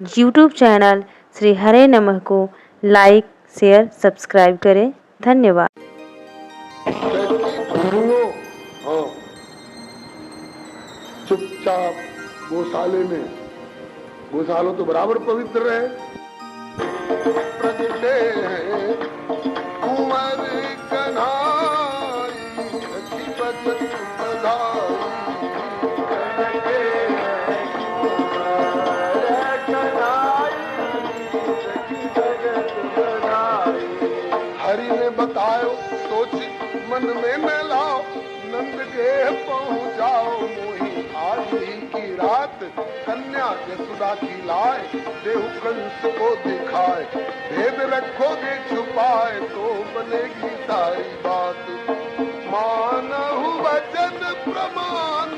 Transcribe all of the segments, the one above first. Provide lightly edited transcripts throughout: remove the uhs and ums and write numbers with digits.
YouTube channel Shri हरे नमः को like, share, subscribe करें। धन्यवाद। हाँ, चुपचाप गौशाले में, गौशालों तो बराबर पवित्र रहे। प्रगटे हैं कुंवर कन्हाई, सखी बजत बधाई। प्रगटे हैं कुंवर कन्हाई, सखी बजत बधाई। हरि ने बतायो सोची मन में न लाओ, नंद के पहुँचाओ मोही आज ही की रात। कन्या यशोदा की लाए, देहु कंस को दिखाए। भेद रखोगे छुपाए तो बनेगी सारी बात। मानहु वचन प्रमाण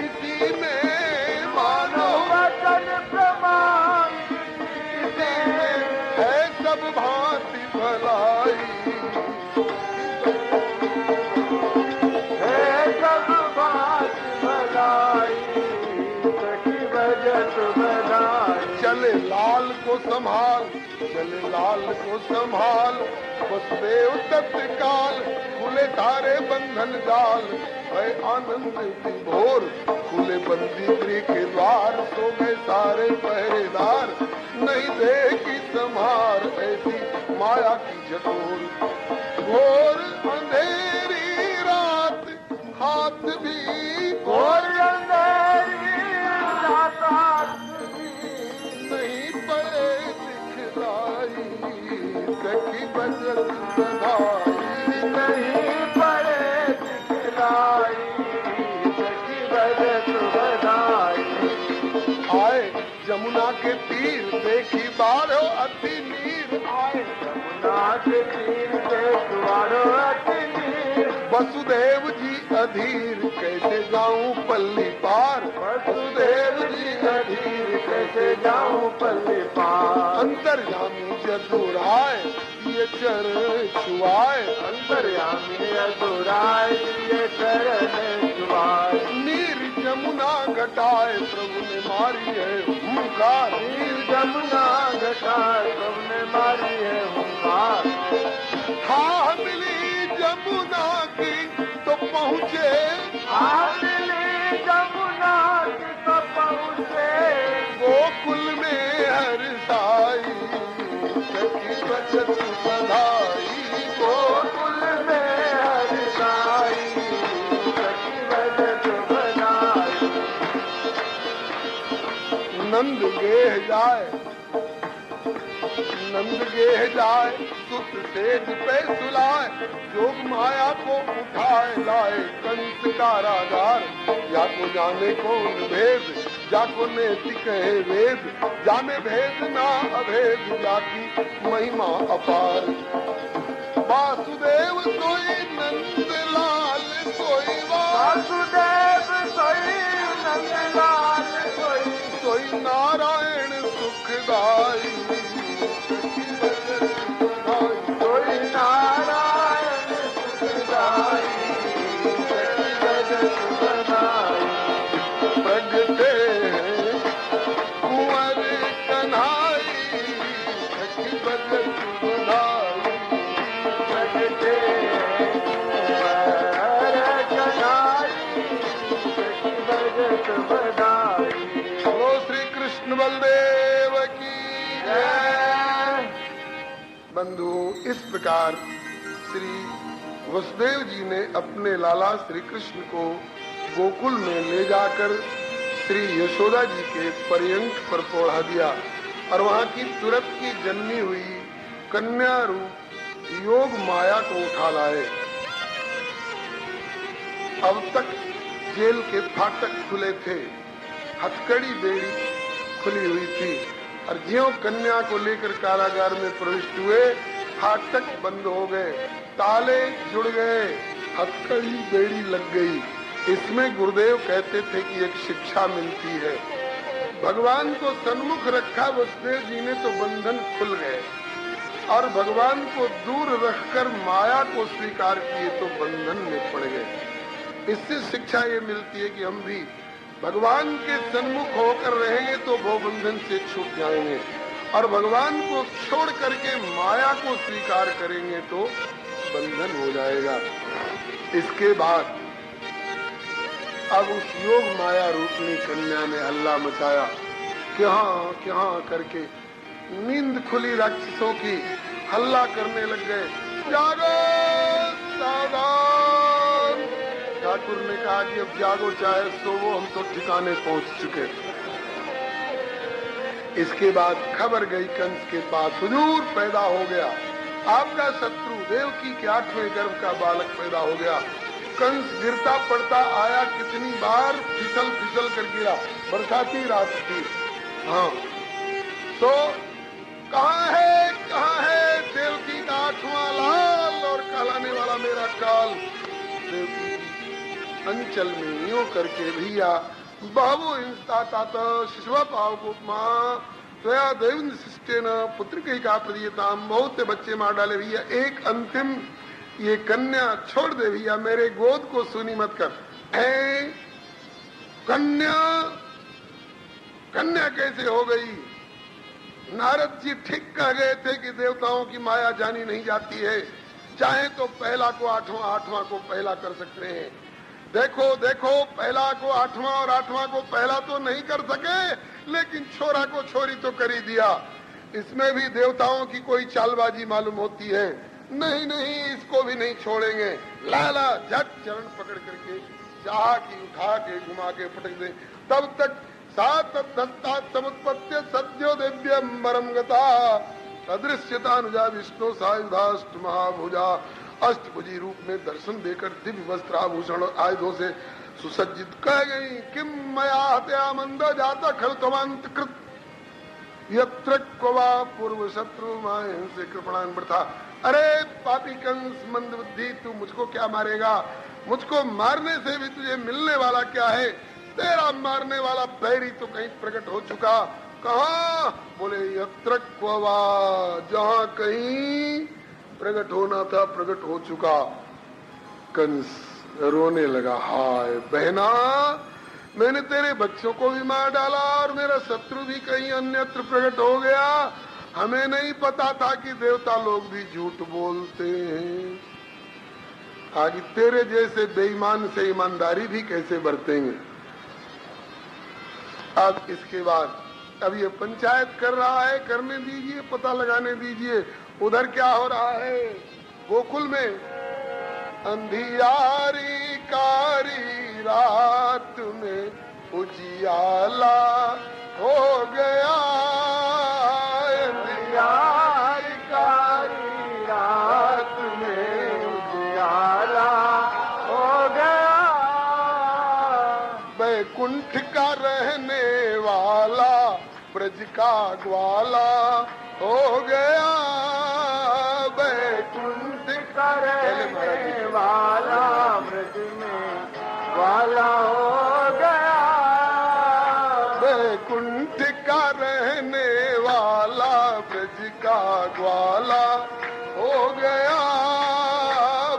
इसी में, मानहु वचन प्रमाण इसी में है सब भांति भलाई। चले लाल को संभाल, चले लाल को संभाल, वसुदेव तत्काल खुले तारे बंधन जाल। भय आनंद विभोर खुले बंदी गृह के द्वार। सो गए सारे पहरेदार, नहीं देखी संहार ऐसी माया की जटोर। घोर अंधेरी रात हाथ भी, घोर अंधेरी रात हाथ नहीं पड़े दिखलाई। सखी बजत बधाई, नहीं पड़े दिखलाई। सखी बजत बधाई। आए जमुना के तीर देखी बारो अति नीर। आए जमुना के तीर देखी बारो अति नीर। वसुदेव जी अधीर कैसे जाऊं पल्ली पार। वसुदेव जी अधीर कैसे जाऊं पल्ली पार। अंतर्यामी जदुराय ये चरण छुआए। अंतर्यामी जदुराय ये चरण छुआए। नीर जमुना घटाए प्रभु ने मारी है हुंकार। नीर जमुना घटाए प्रभु ने मारी है हुंकार। हाँ मिली जमुना की तो पहुँचे, हाँ मिली जमुना की तो पहुँचे। गोकुल में हर साई, सखी बजत बधाई। गोकुल में हर साई, सखी बजत बधाई। नंद गेह जाए, नंद गेह जाए, सुत तेज पे सुलाए। जोग माया को उठाए लाए कंस कारागार। या को जाने कौन भेद, जाको नेति कहे वेद। जाने भेद ना अभेद, जाकी महिमा अपार। वासुदेव सोई नंद लाल सोई, वासुदेव सोई नंद लाल सोई। सोई नारायण सुखदाई, सोई नारायण सुखदाई। प्रगटे हैं कुंवर कन्हाई, सखी बजत बधाई। प्रगटे हैं कुंवर कन्हाई, सखी बजत बधाई। बोलो श्री कृष्ण बलदेव की जय। बंधु, इस प्रकार श्री वसुदेव जी ने अपने लाला श्री कृष्ण को गोकुल में ले जाकर श्री यशोदा जी के पर्यंक पर पौड़ा दिया और वहाँ की तुरंत की जन्मी हुई कन्या रूप योग माया को उठा लाए। अब तक जेल के फाटक खुले थे, हथकड़ी बेड़ी खुली हुई थी और ज्यों कन्या को लेकर कारागार में प्रविष्ट हुए, फाटक बंद हो गए, ताले जुड़ गए, हथकड़ी बेड़ी लग गई। इसमें गुरुदेव कहते थे कि एक शिक्षा मिलती है। भगवान को सन्मुख रखा वसुदेव जी ने तो बंधन खुल गए और भगवान को दूर रखकर माया को स्वीकार किए तो बंधन में पड़ गए। इससे शिक्षा ये मिलती है कि हम भी भगवान के सन्मुख होकर रहेंगे तो भव बंधन से छूट जाएंगे, और भगवान को छोड़ करके माया को स्वीकार करेंगे तो बंधन हो जाएगा। इसके बाद अब उस योग माया रूपनी कन्या ने हल्ला मचाया, क्या करके नींद खुली राक्षसों की हल्ला करने लग गए, जागो सावधान। ठाकुर ने कहा कि अब जागो चाहे सो वो, हम तो ठिकाने पहुंच चुके। इसके बाद खबर गई कंस के पास, हुजूर पैदा हो गया आपका शत्रु देवकी के 8वें गर्भ का बालक पैदा हो गया। कंस गिरता पड़ता आया, कितनी बार फिसल फिसल कर गिरा, बरसाती रात थी। हाँ, तो कहाँ है देवकी का 8वां लाल और कहलाने वाला मेरा काल। देवकी अंचल में यूं करके भैया बाबू इंस्ता तात शिशुआ पावकुपमा त्वया देवेंद्र शिष्टेन पुत्र कही का प्रदीयताम, बहुत से बच्चे मार डाले भैया, एक अंतिम ये कन्या छोड़ दे भैया, मेरे गोद को सुनी मत कर। कन्या कैसे हो गई? नारद जी ठीक कह गए थे कि देवताओं की माया जानी नहीं जाती है, चाहे तो पहला को 8वां को पहला कर सकते हैं। देखो पहला को 8वां और 8वां को पहला तो नहीं कर सके, लेकिन छोरा को छोरी तो कर ही दिया। इसमें भी देवताओं की कोई चालबाजी मालूम होती है। नहीं, इसको भी नहीं छोड़ेंगे। लाला झट चरण पकड़ करके चाह की उठा के घुमा के पटक दे। तब तक सात दत्ता समुत्पत्ति सद्यो दिव्यम्बरम गता अदृश्यता अनुजा विष्णु सायुधाष्ट महाभुजा, अष्टभुजी रूप में दर्शन देकर दिव्य वस्त्र आभूषण आयुधों से सुसज्जित कह गई, किम मया हत्या मंदो जाता खल तवांत कृत यत्र क्वा पूर्व शत्रु मायन से कृपणान बढ़ता। अरे पापी कंस मंद बुद्धि, तू मुझको क्या मारेगा? मुझको मारने से भी तुझे मिलने वाला क्या है? तेरा मारने वाला बैरी तो कहीं प्रकट हो चुका। कहा? बोले यत्र क्वा, जहाँ कहीं प्रकट होना था प्रकट हो चुका। कंस रोने लगा, हाय बहना, मैंने तेरे बच्चों को भी मार डाला और मेरा शत्रु भी कहीं अन्यत्र प्रकट हो गया। हमें नहीं पता था कि देवता लोग भी झूठ बोलते हैं। आगे तेरे जैसे बेईमान से ईमानदारी भी कैसे बरतेंगे। अब इसके बाद अब ये पंचायत कर रहा है, करने दीजिए, पता लगाने दीजिए उधर क्या हो रहा है। गोकुल में अंधियारी कारी रात में उजियाला हो गया, अंधियारी कारी रात में उजियाला हो गया। बैकुंठ का रहने वाला ब्रज का ग्वाला हो गया, बैकुंठ का रहने वाला ब्रज में ग्वाला हो गया। बैकुंठ का रहने वाला ब्रज का ग्वाला हो गया,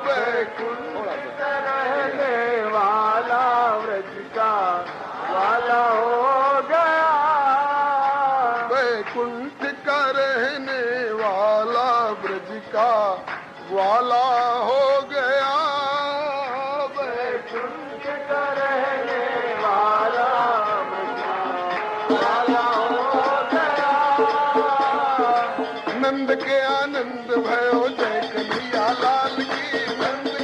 बैकुंठ का रहने वाला ब्रज का ग्वाला हो गया। बैकुंठ का रहने वाला ब्रज का ग्वाला हो गया, बैकुंठ का रहने वाला ब्रज का ग्वाला हो गया। नंद के आनंद भयो जय कन्हैया लाल की, नंद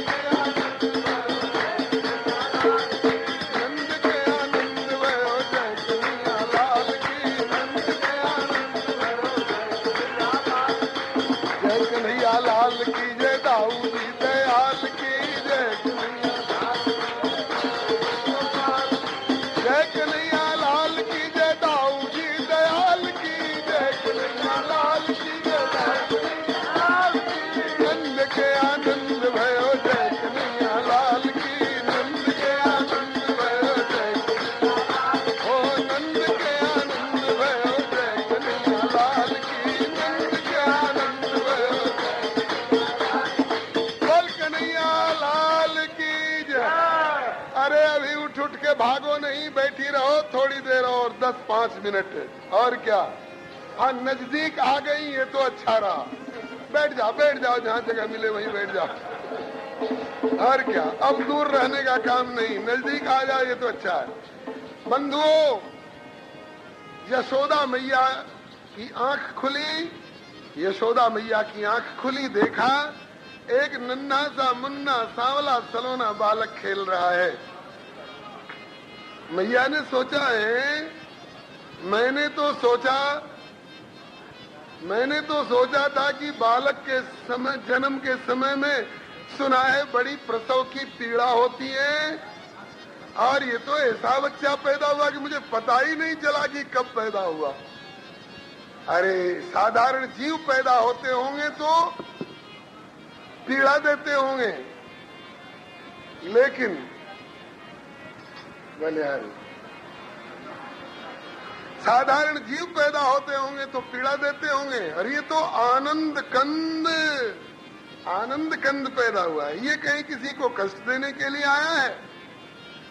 के आनंद भयो जय कन्हैया लाल की, नंद के आनंद जय कन्हैया लाल की, जय दाऊदी दयाल की, जय कन्हैया लाल की, जय दाऊदी दयाल की, जय कन्हैया लाल की, जय भागो नहीं, बैठी रहो थोड़ी देर और 10-5 मिनट और क्या। हाँ नजदीक आ गई ये तो अच्छा रहा, बैठ जाओ जहाँ जगह मिले वहीं बैठ जाओ और क्या। अब दूर रहने का काम नहीं, नजदीक आ जाओ ये तो अच्छा है। बंधुओं, यशोदा मैया की आंख खुली, यशोदा मैया की आंख खुली, देखा एक नन्हा सा मुन्ना सांवला सलोना बालक खेल रहा है। मैया ने सोचा है, मैंने तो सोचा था कि बालक के समय, जन्म के समय में सुना है बड़ी प्रसव की पीड़ा होती है, और ये तो ऐसा बच्चा पैदा हुआ कि मुझे पता ही नहीं चला कि कब पैदा हुआ। अरे साधारण जीव पैदा होते होंगे तो पीड़ा देते होंगे, लेकिन बलिहारी साधारण जीव पैदा होते होंगे तो पीड़ा देते होंगे, और ये तो आनंद कंद पैदा हुआ है। ये कहीं किसी को कष्ट देने के लिए आया है?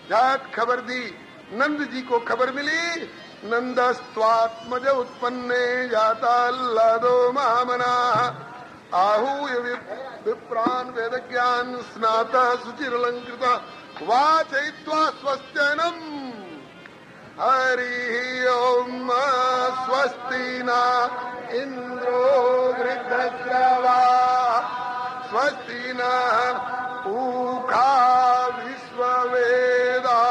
जात खबर दी, नंद जी को खबर मिली, नंदस्त्वात्मज उत्पन्ने जाता अल्लादो महामना आहूय विप्रान वेद ज्ञान स्नाता सुचिरलंकृता वाचयित्वा स्वस्त्यनम हरि ओम स्वस्ति न इंद्रो वृद्धश्रवा स्वस्ति न ऊखा विश्ववेदा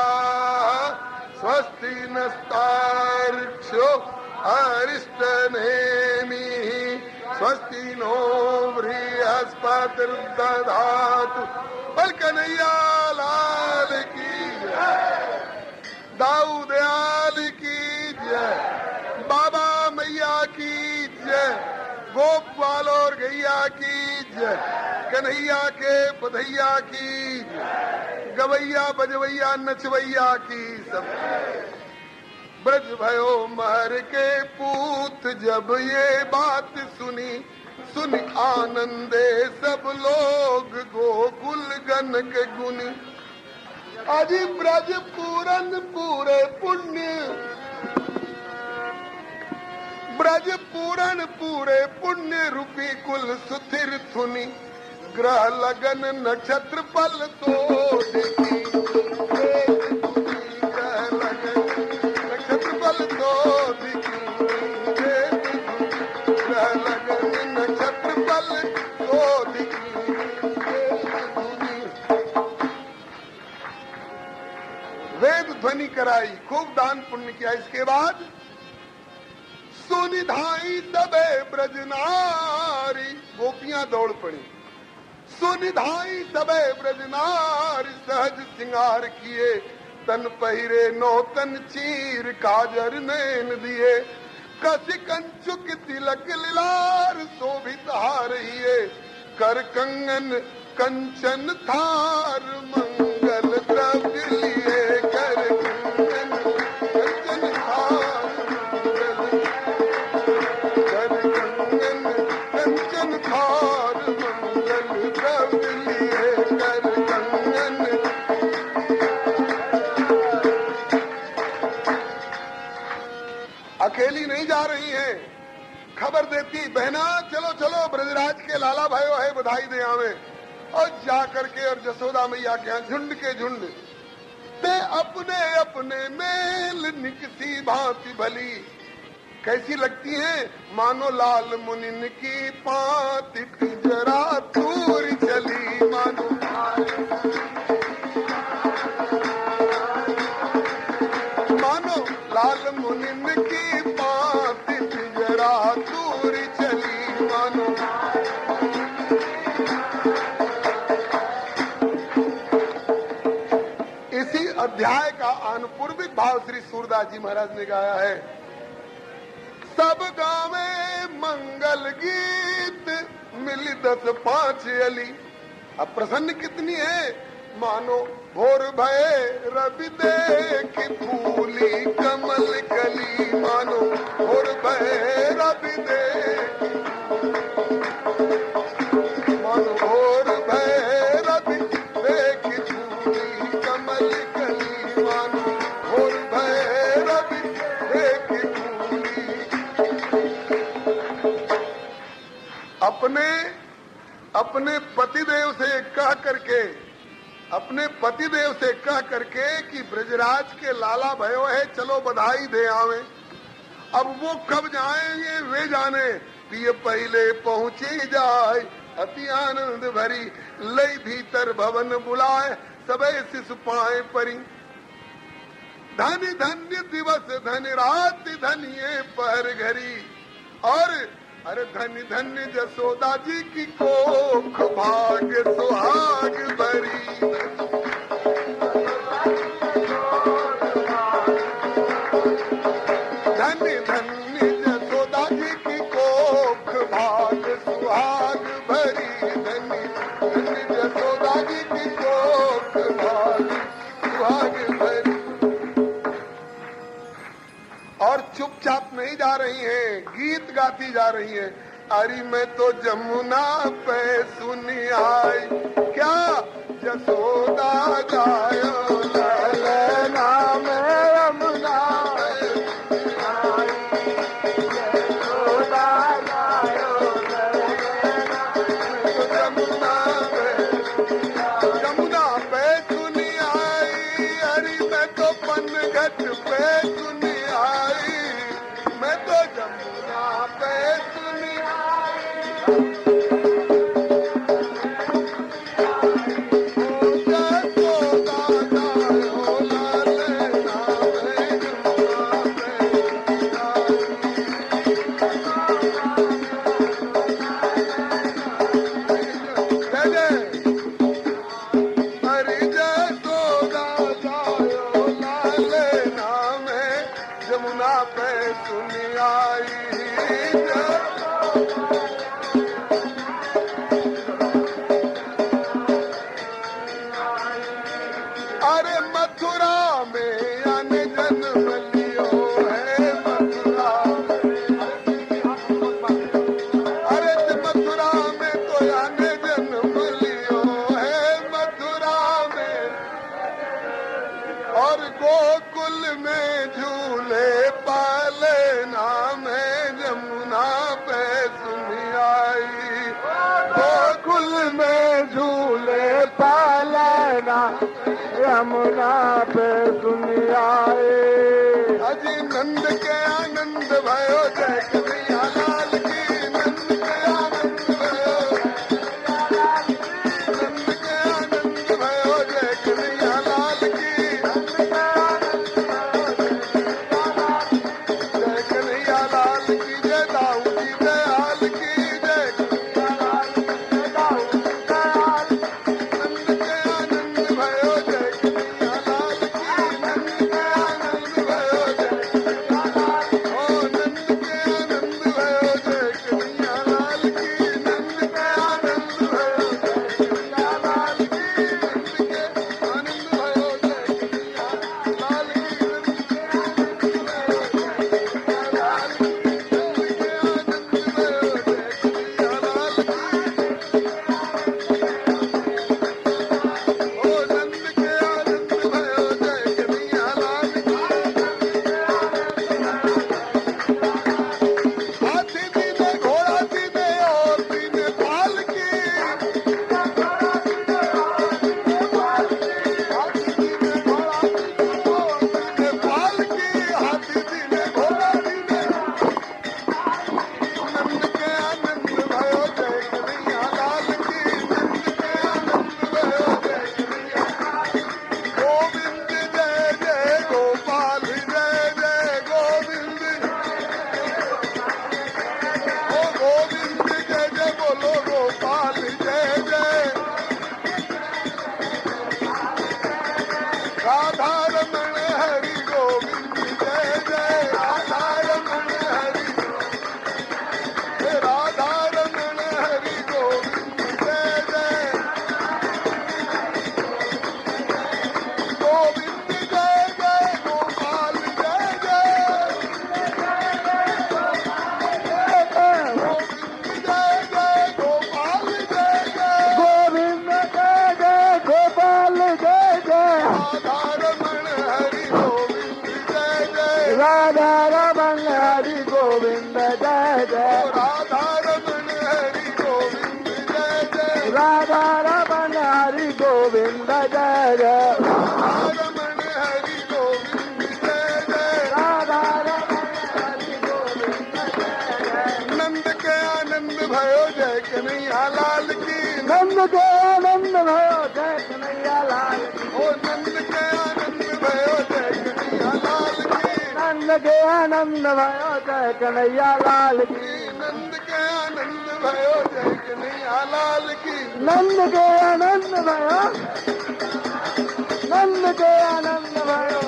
स्वस्ति नस्तार्क्ष्यो अरिष्टनेमि स्वस्ति नो बृहस्पतिर्दधातु। बोल कन्हैया लाल की जय, दाऊ दयाल की जय, बाबा मैया की जय, गोपाल और गैया की जय, कन्हैया के पधैया की जय, गवैया बजवैया नचवैया की सब। ब्रज भयो महर के पूत जब ये बात सुनी, सुन आनंदे सब लोग गोकुल गन के गुनी। अजी ब्रज पूरन पूरे पुण्य, ब्रज पूरन पूरे पुण्य रूपी कुल सुथिर थुनी, ग्रह लगन नक्षत्र पल तो देखी, ग्रह लगन नक्षत्र पल तो देखी, ग्रह लगन नक्षत्र पल तो देखी। वेद ध्वनि कराई, खूब दान पुण्य किया। इसके बाद सुनिधाई तबे ब्रजनारी, गोपियां दौड़ पड़ी। सुनिधाई तबे ब्रजनारी सहज सिंगार किए, तन पहिरे नौतन चीर काजर नैन दिए, कसी कंचुक तिलक लिलार शोभित हारिये, कर कंगन कंचन थार मंगल द्रव्य लिए, कर कंगन कंचन थार मंगल, कर कंगन कंचन थार मंगल द्रव्य लिए, कर कंगन। अकेली नहीं जा रही है, खबर देती बहना चलो चलो ब्रजराज के लाला भाई है बधाई दे आवे, और जा करके और जसोदा मैया के यहाँ झुंड के झुंड ते अपने अपने मेल निकसी भांति भली। कैसी लगती हैं? मानो लाल मुनिन की पाती जरा दूर चली, मानो मानो लाल मुनिन की पाती जरा दूर चली, मानो। इसी अध्याय का अनुपूर्विक भाव श्री सूरदास जी महाराज ने गाया है। सब गावे मंगल गीत मिली 10-5 अली। अब प्रसन्न कितनी है? मानो भोर भय रवि देख फूली कमल कली, मानो भोर भय रवि देख, मानो भोर भय रवि देख फूली कमल कली, मानो अपने अपने पतिदेव से कह करके कि ब्रजराज के लाला भयो है, चलो बधाई दे आवे। अब वो कब जाएंगे वे जाने, पिय पहले पहुंची जाए, अति आनंद भरी लई भीतर भवन बुलाए, सबे शिशु पाए परी। धन्य धन्य दिवस धन्य रात धन्य पहर घरी, और अरे धन्य धन्य जसोदा जी की कोख भाग सुहाग भरी। धन्य धन्य जसोदा जी की कोख भाग सुहाग भरी, धन्य धन्य जसोदा जी की कोख भाग सुहाग भरी। और चुपचाप नहीं जा रही हैं, गीत गाती जा रही हैं। अरे मैं तो जमुना पे सुनी आई, क्या जसोदा गायो ललना में यमुना पे आई, जसोदा गायो ललना, जमुना पे सुनी आई। अरे मैं तो पनघट पे सुनी आई, मैं तो जमुना पे सुनी आई। जसोदा गायो ललना में जमुना पे आई। अरे जसोदा गायो ललना में जमुना पे सुनी आई। अरे मथुरा में आने जन्म लियो है, मथुरा अरे मथुरा में तो आने जन्म लियो है, मथुरा में। और गोकुल में झूले पाले नाम है, जमुना पे सुनी आई। गोकुल में झूले पाले नाम, यमुना पे सुनी आए। अजी नंद के आनंद भयो, जय कन्हैया लाल की। नंद के आनंद भयो, नंद के आनंद भयो, जय कन्हैया लाल की। जय कन्हैया लाल की, जय दाऊदी दयाल की, जय कन्हैया लाल की, जय दाऊदी दयाल। नंद के आनंद भयो, जय कन्हैया लाल की। नंद के आनंद भयो, जय कन्हैया लाल। ओ नंद के आनंद भयो, जय कन्हैया लाल की। नंद के आनंद भयो, जय कन्हैया लाल की। नंद के आनंद भयो, जय कन्हैया लाल की। नंद के आनंद भयो, जय कन्हैया लाल की। नंद के आनंद भयो, जय कन्हैया लाल की। ओ नंद के आनंद भयो, जय कन्हैया लाल की। हाथी दीने घोड़ा दीने और दीने पाल की। हाथी दीने घोड़ा दीने और दीने पाल की। हाथी दीने घोड़ा दीने। नंद के आनंद भयो, जय कन्हैया लाल की। नंद के आनंद भयो, जय कन्हैया लाल की। गोविंद जय जय गोपाल, जय जय गोविंद। ओ गोविंद जय जय बोलो गोपाल, जय जय। राधा रमण हरि गोविंद, जय जय। राधा रमण हरि, राधा रमण हरि गोविंद, जय जय। गोविंद जय जय गोपाल, जय जय। गोविंद जय जय गोपाल, जय जय। गोविंद जय जय गोपाल, जय जय। राधा रमण हरि गोविंद, जय जय। राधा रमण हरि गोविंद, जय जय। राधा रमण हरि गोविंद। भयो जय कन्हैया लाल की। नंद के आनंद भयो जय कन्हैया लाल की। ओ नंद के आनंद भयो जय कन्हैया लाल की। नंद के आनंद भयो जय कन्हैया लाल की। नंद के आनंद भयो जय कन्हैया लाल की। नंद के आनंद भयो, नंद के आनंद भयो,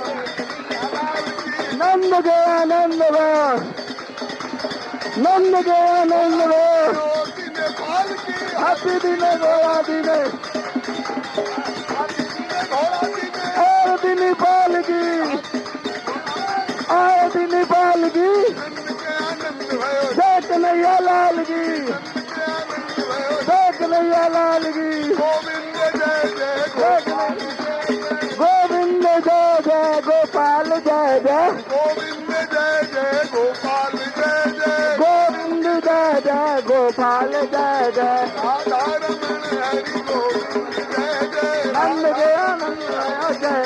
नंद के आनंद भयो, नंद के आनंद भयो। नेपाल की हाथी दिने घोड़ा दिने घोड़ा दिने आरती नेपाल की, आरती नेपाल की। नंद के आनंद भयो जय कन्हैया लाल की, नंद के आनंद भयो जय कन्हैया लाल की। गोविंद जय जय गोपाल जय जय गोविंद जय जय गोपाल जय जय, गोविंद जय जय गोपाल जय जय गोविंद जय जय गोपाल जय जय। राधा रमण हरि गोविंद जय जय नंद के आनंद भयो जय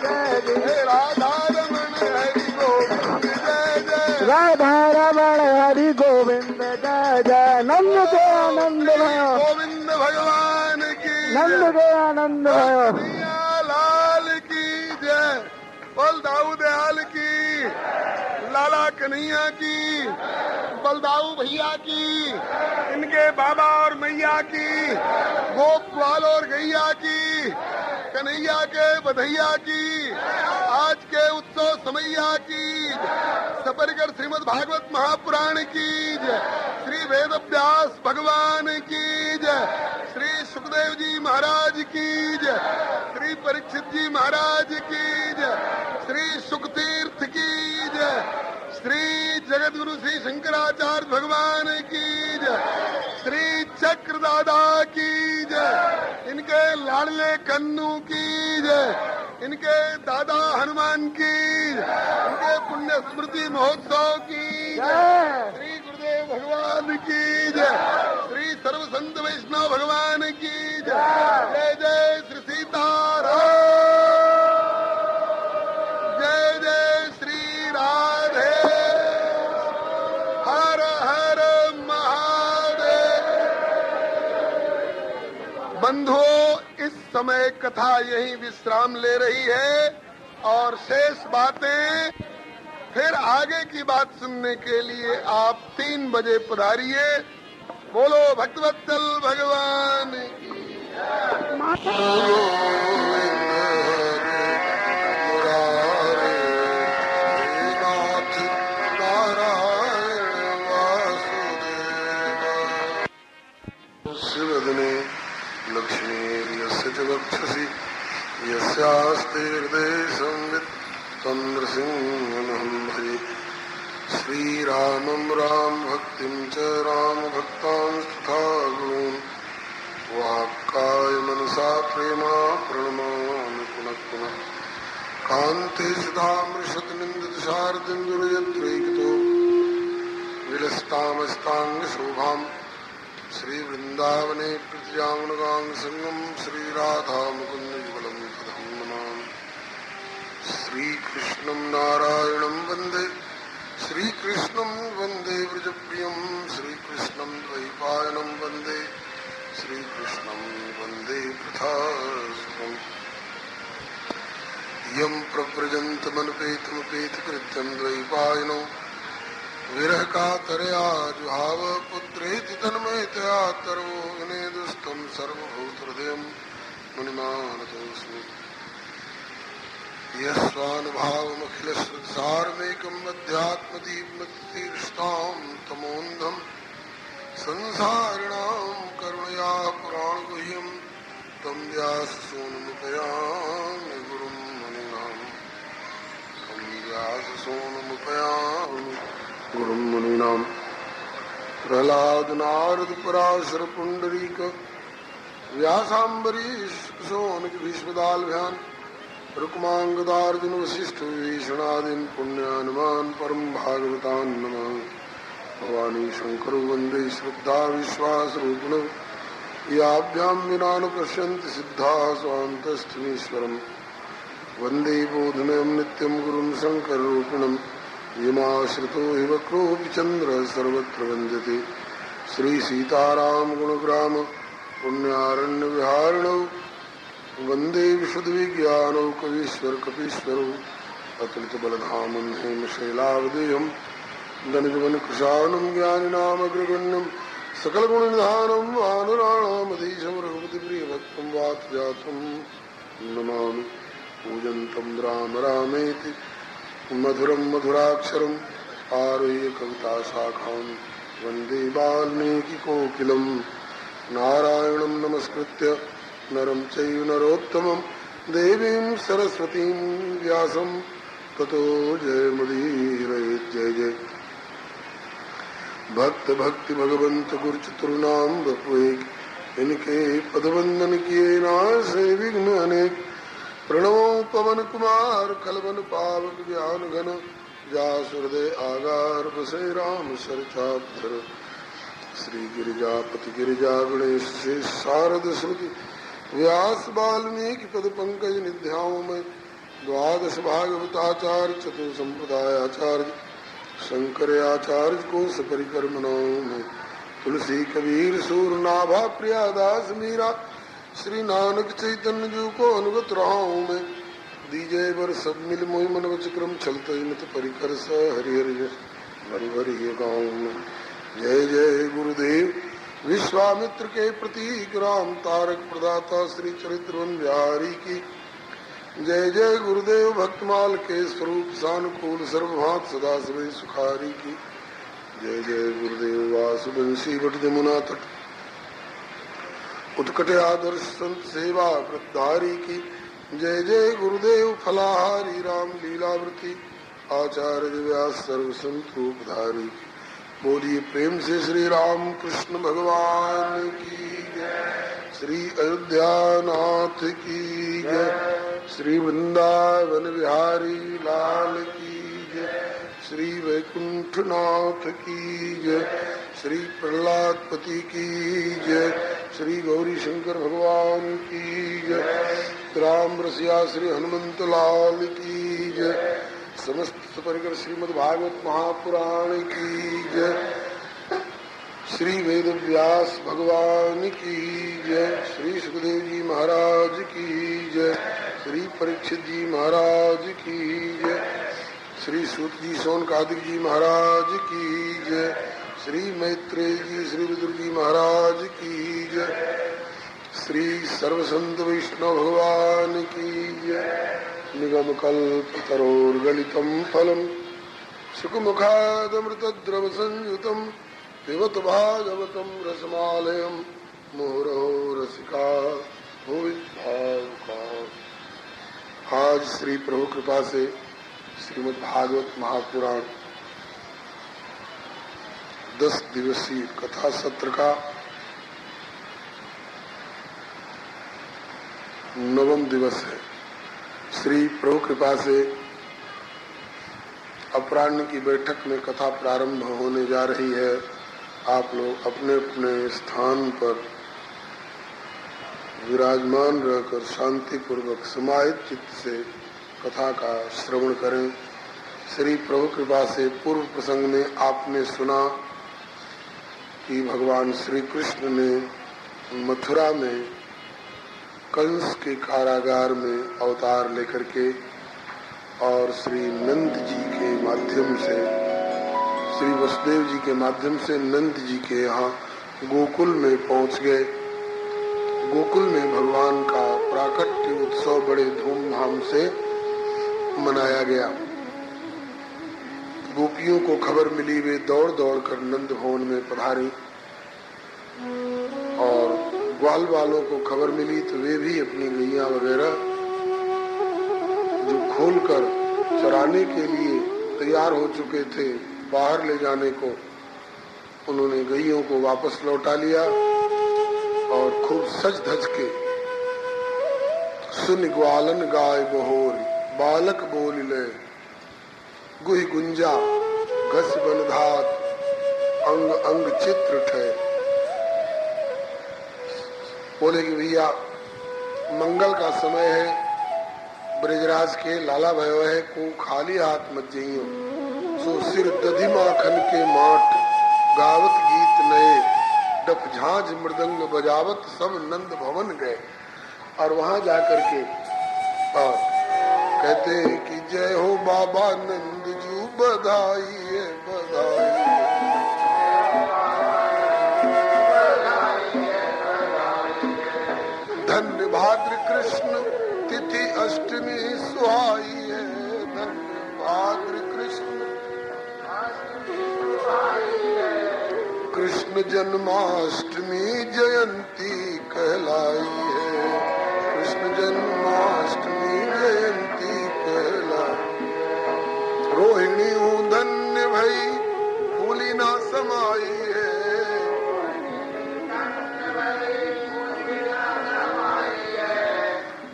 जय जय। राधा रमण हरि गोविंद जय जय राधा रमण हरि गोविंद जय जय। नंद के आनंद भयो, गोविंद भगवान की नंद के आनंद भयो। कन्हैया लाल की जय। बोल दाऊ दयाल की, लाला कन्हैया की, बलदाऊ भैया की, इनके बाबा और मैया की, गोपाल और गैया की, कन्हैया के बधैया की, आज के उत्सव समैया की, सपरिकर श्रीमद् भागवत महापुराण की जय। श्री वेद व्यास भगवान की जय। श्री सुखदेव जी महाराज की जय। श्री परीक्षित जी महाराज की जय। श्री सुखतीर्थ की जय। श्री जगतगुरु श्री शंकराचार्य भगवान की जय। श्री चक्र दादा की जय। इनके लाडले कन्नू की जय। इनके दादा हनुमान की जय। इनके पुण्य स्मृति महोत्सव की जय। श्री गुरुदेव भगवान की जय। श्री सर्व संत वैष्णव भगवान की जय। जय जय श्री सीताराम, जय जय श्री राधे, हर हर महादेव। बंधुओं, इस समय कथा यहीं विश्राम ले रही है और शेष बातें फिर आगे की बात सुनने के लिए आप 3 बजे पधारिए। बोलो भक्तवत्सल भगवान की शिवदने लक्ष्मीर्यस्य च वक्षसि यस्यास्ते हृदये संवित् तं नृसिंहमहं भजे। श्रीरामं राम भक्तिं च रामभक्तांस्तथा गुरून् वाक्काय मनसा प्रेमा प्रणमामि पुनः पुनः। कान्ते सुधामृषतनिन्दितशारदिन्दुरयत्रैकतो विलसतामस्ताङ्गशोभाम् श्रीवृन्दावने प्रत्यामनुगाङ्गसङ्गं श्रीराधा मुकुन्दयुगलं तदहं नमामि। श्रीकृष्णं नारायणं वन्दे, श्रीकृष्णं वन्दे व्रजप्रियं, श्रीकृष्णं द्वैपायनं वन्दे, श्रीकृष्णं वन्दे वृथासुरम्। यं प्रव्रजन्तमनुपेतमुपेतकृत्यं द्वैपायनो विरह कातरया जुहाव पुत्रेति तन्मयतया तर्वो विनेदुस्तं सर्वभूतहृदयं मुनिमानतोऽस्मि। यस्वानुभावमखिलश्रुतिसारमेकं अध्यात्मदीपतीर्षतां तमोन्धं संसारिणां करुणया पुराणगुह्यं तं व्याससूनुमुपयामि गुरुं मुनीनां, तं व्याससूनुमुपयामि गुरुं मुनीनां। प्रहलाद नारद पराशर पुंडरीक व्यासाम्बरीश शोनक भीष्मदालभ्यान् रुक्मांगदार्जुन वशिष्ठ विभीषणादीन् पुण्यानुमान परम भागवतान् नमः। भवानी शंकरो वंदे श्रद्धा विश्वास रूपिणो याभ्यां विना न पश्यन्ति सिद्धाः स्वान्तस्थमीश्वरम्। वंदे बोधमयं नित्यं गुरुं शङ्कररूपिणम्। यमाश्रितो हि वक्रोऽपि चन्द्रः सर्वत्र वन्द्यते श्री सीताराम गुणग्राम पुण्यारण्य विहारिणौ वंदे विशुद्ध विज्ञानौ कवीश्वर कपीश्वरौ अतुलित बलधामं हेमशैलावदेहं धनुजवन कृशानं ज्ञानिनामग्रगण्यं सकल गुण निधानं वानराणामधीशं रघुपति प्रिय भक्तं वात जातं नमामि पूजन्तं राम रामेति मधुरं मधुराक्षरम् आरुह्य कविता शाखां वन्दे वाल्मीकि कोकिलं नारायणं नमस्कृत्य नरं चैव नरोत्तमं देवीं सरस्वतीं व्यासं ततो जयमुदीरयेत्। जय जय भक्त भक्ति भगवंत गुरु चतुर्नाम बपुएक इनके पदवंदन किए नासे विघ्न अनेक। प्रणवो पवन कुमार खलवन पावक ज्ञान घन जासुरदय आगार बसे राम सरचाधर। श्री गिरिजापति गिरिजा गणेश से शारद श्रुति व्यास वाल्मीकि पद पंकज निध्याओं में द्वादश भागवताचार्य चतुर संप्रदायाचार्य शंकराचार्य को सपरिकर मनाओं में तुलसी कबीर सूर नाभा प्रियादास मीरा श्री नानक चैतन्य जी को अनुगत रहाऊं में दीजय बर सब मिल मोहि मन वचक्रम चलते नित परिकर स हरि हरि भरि भरि गाँव में। जय जय गुरुदेव विश्वामित्र के प्रतीक राम तारक प्रदाता श्री चरित्रवन बिहारी की जय जय गुरुदेव भक्तमाल के स्वरूप सानुकूल सर्वभात सदा सभी सुखारी की जय जय गुरुदेव वासुवंशी बट जमुना तट उत्कट आदर्श संत सेवा व्रतधारी की जय जय गुरुदेव फलाहारी राम लीलावृति आचार्य व्यास सर्व संत रूपधारी की। बोलिए प्रेम से श्री राम कृष्ण भगवान की जय। श्री अयोध्या नाथ की जय। श्री वृंदावन बिहारी लाल की जय। श्री वैकुंठ नाथ की जय। श्री प्रहलाद पति की जय। श्री गौरी शंकर भगवान की जय। राम रसिया श्री हनुमंत लाल की जय। समस्त परिकर श्रीमद् भागवत महापुराण की जय। श्री वेद व्यास भगवान की जय। श्री सुखदेव जी महाराज की जय। श्री परीक्षित जी महाराज की जय। श्री सूत जी सौनकादिक जी महाराज की जय। श्री मैत्रेय जी श्री विदुर जी महाराज की जय। श्री सर्वसंत वैष्णव भगवान की जय। निगम कल्प तरोर्गलितं फलम सुखमुखादमृतद्रव संयुतं पिबत भागवतं रसमालयं मुहुरहो रसिका भुवि भावुका। आज श्री प्रभु कृपा से श्रीमद् भागवत महापुराण 10 दिवसीय कथा सत्र का 9वां दिवस है। श्री प्रभु कृपा से अपराह्न की बैठक में कथा प्रारंभ होने जा रही है। आप लोग अपने अपने स्थान पर विराजमान रहकर शांति पूर्वक समाहित चित्त से कथा का श्रवण करें। श्री प्रभु कृपा से पूर्व प्रसंग में आपने सुना कि भगवान श्री कृष्ण ने मथुरा में कंस के कारागार में अवतार लेकर के और श्री नंद जी के माध्यम से श्री वसुदेव जी के माध्यम से नंद जी के यहाँ गोकुल में पहुँच गए। गोकुल में भगवान का प्राकट्य उत्सव बड़े धूमधाम से मनाया गया। गोपियों को खबर मिली, वे दौड़ दौड़ कर नंद भवन में पधारी और ग्वाल वालों को खबर मिली तो वे भी अपनी गैया वगैरह जो खोलकर चराने के लिए तैयार हो चुके थे बाहर ले जाने को, उन्होंने गैयों को वापस लौटा लिया और खूब सज धज के सुन ग्वालन गाय बहोरी बालक बोल ले गुहि गुंजा घस बन धात अंग अंग चित्र ठे। बोले कि भैया मंगल का समय है, ब्रजराज के लाला भयो है को खाली हाथ मत जइयो। सो सिर दधि माखन के माठ गावत गीत नए डफ झांझ मृदंग बजावत सब नंद भवन गए। और वहां जाकर के और कहते हैं कि जय हो बाबा नंद जू बधाई है बधाई धन्य भाद्र कृष्ण तिथि अष्टमी सुहाई है धन्य भाद्र कृष्ण कृष्ण जन्माष्टमी जयंती कहलाई है कृष्ण जन्माष्टमी जयंती कहलाई रोहिणी हूँ धन्य भई भूली ना समाई है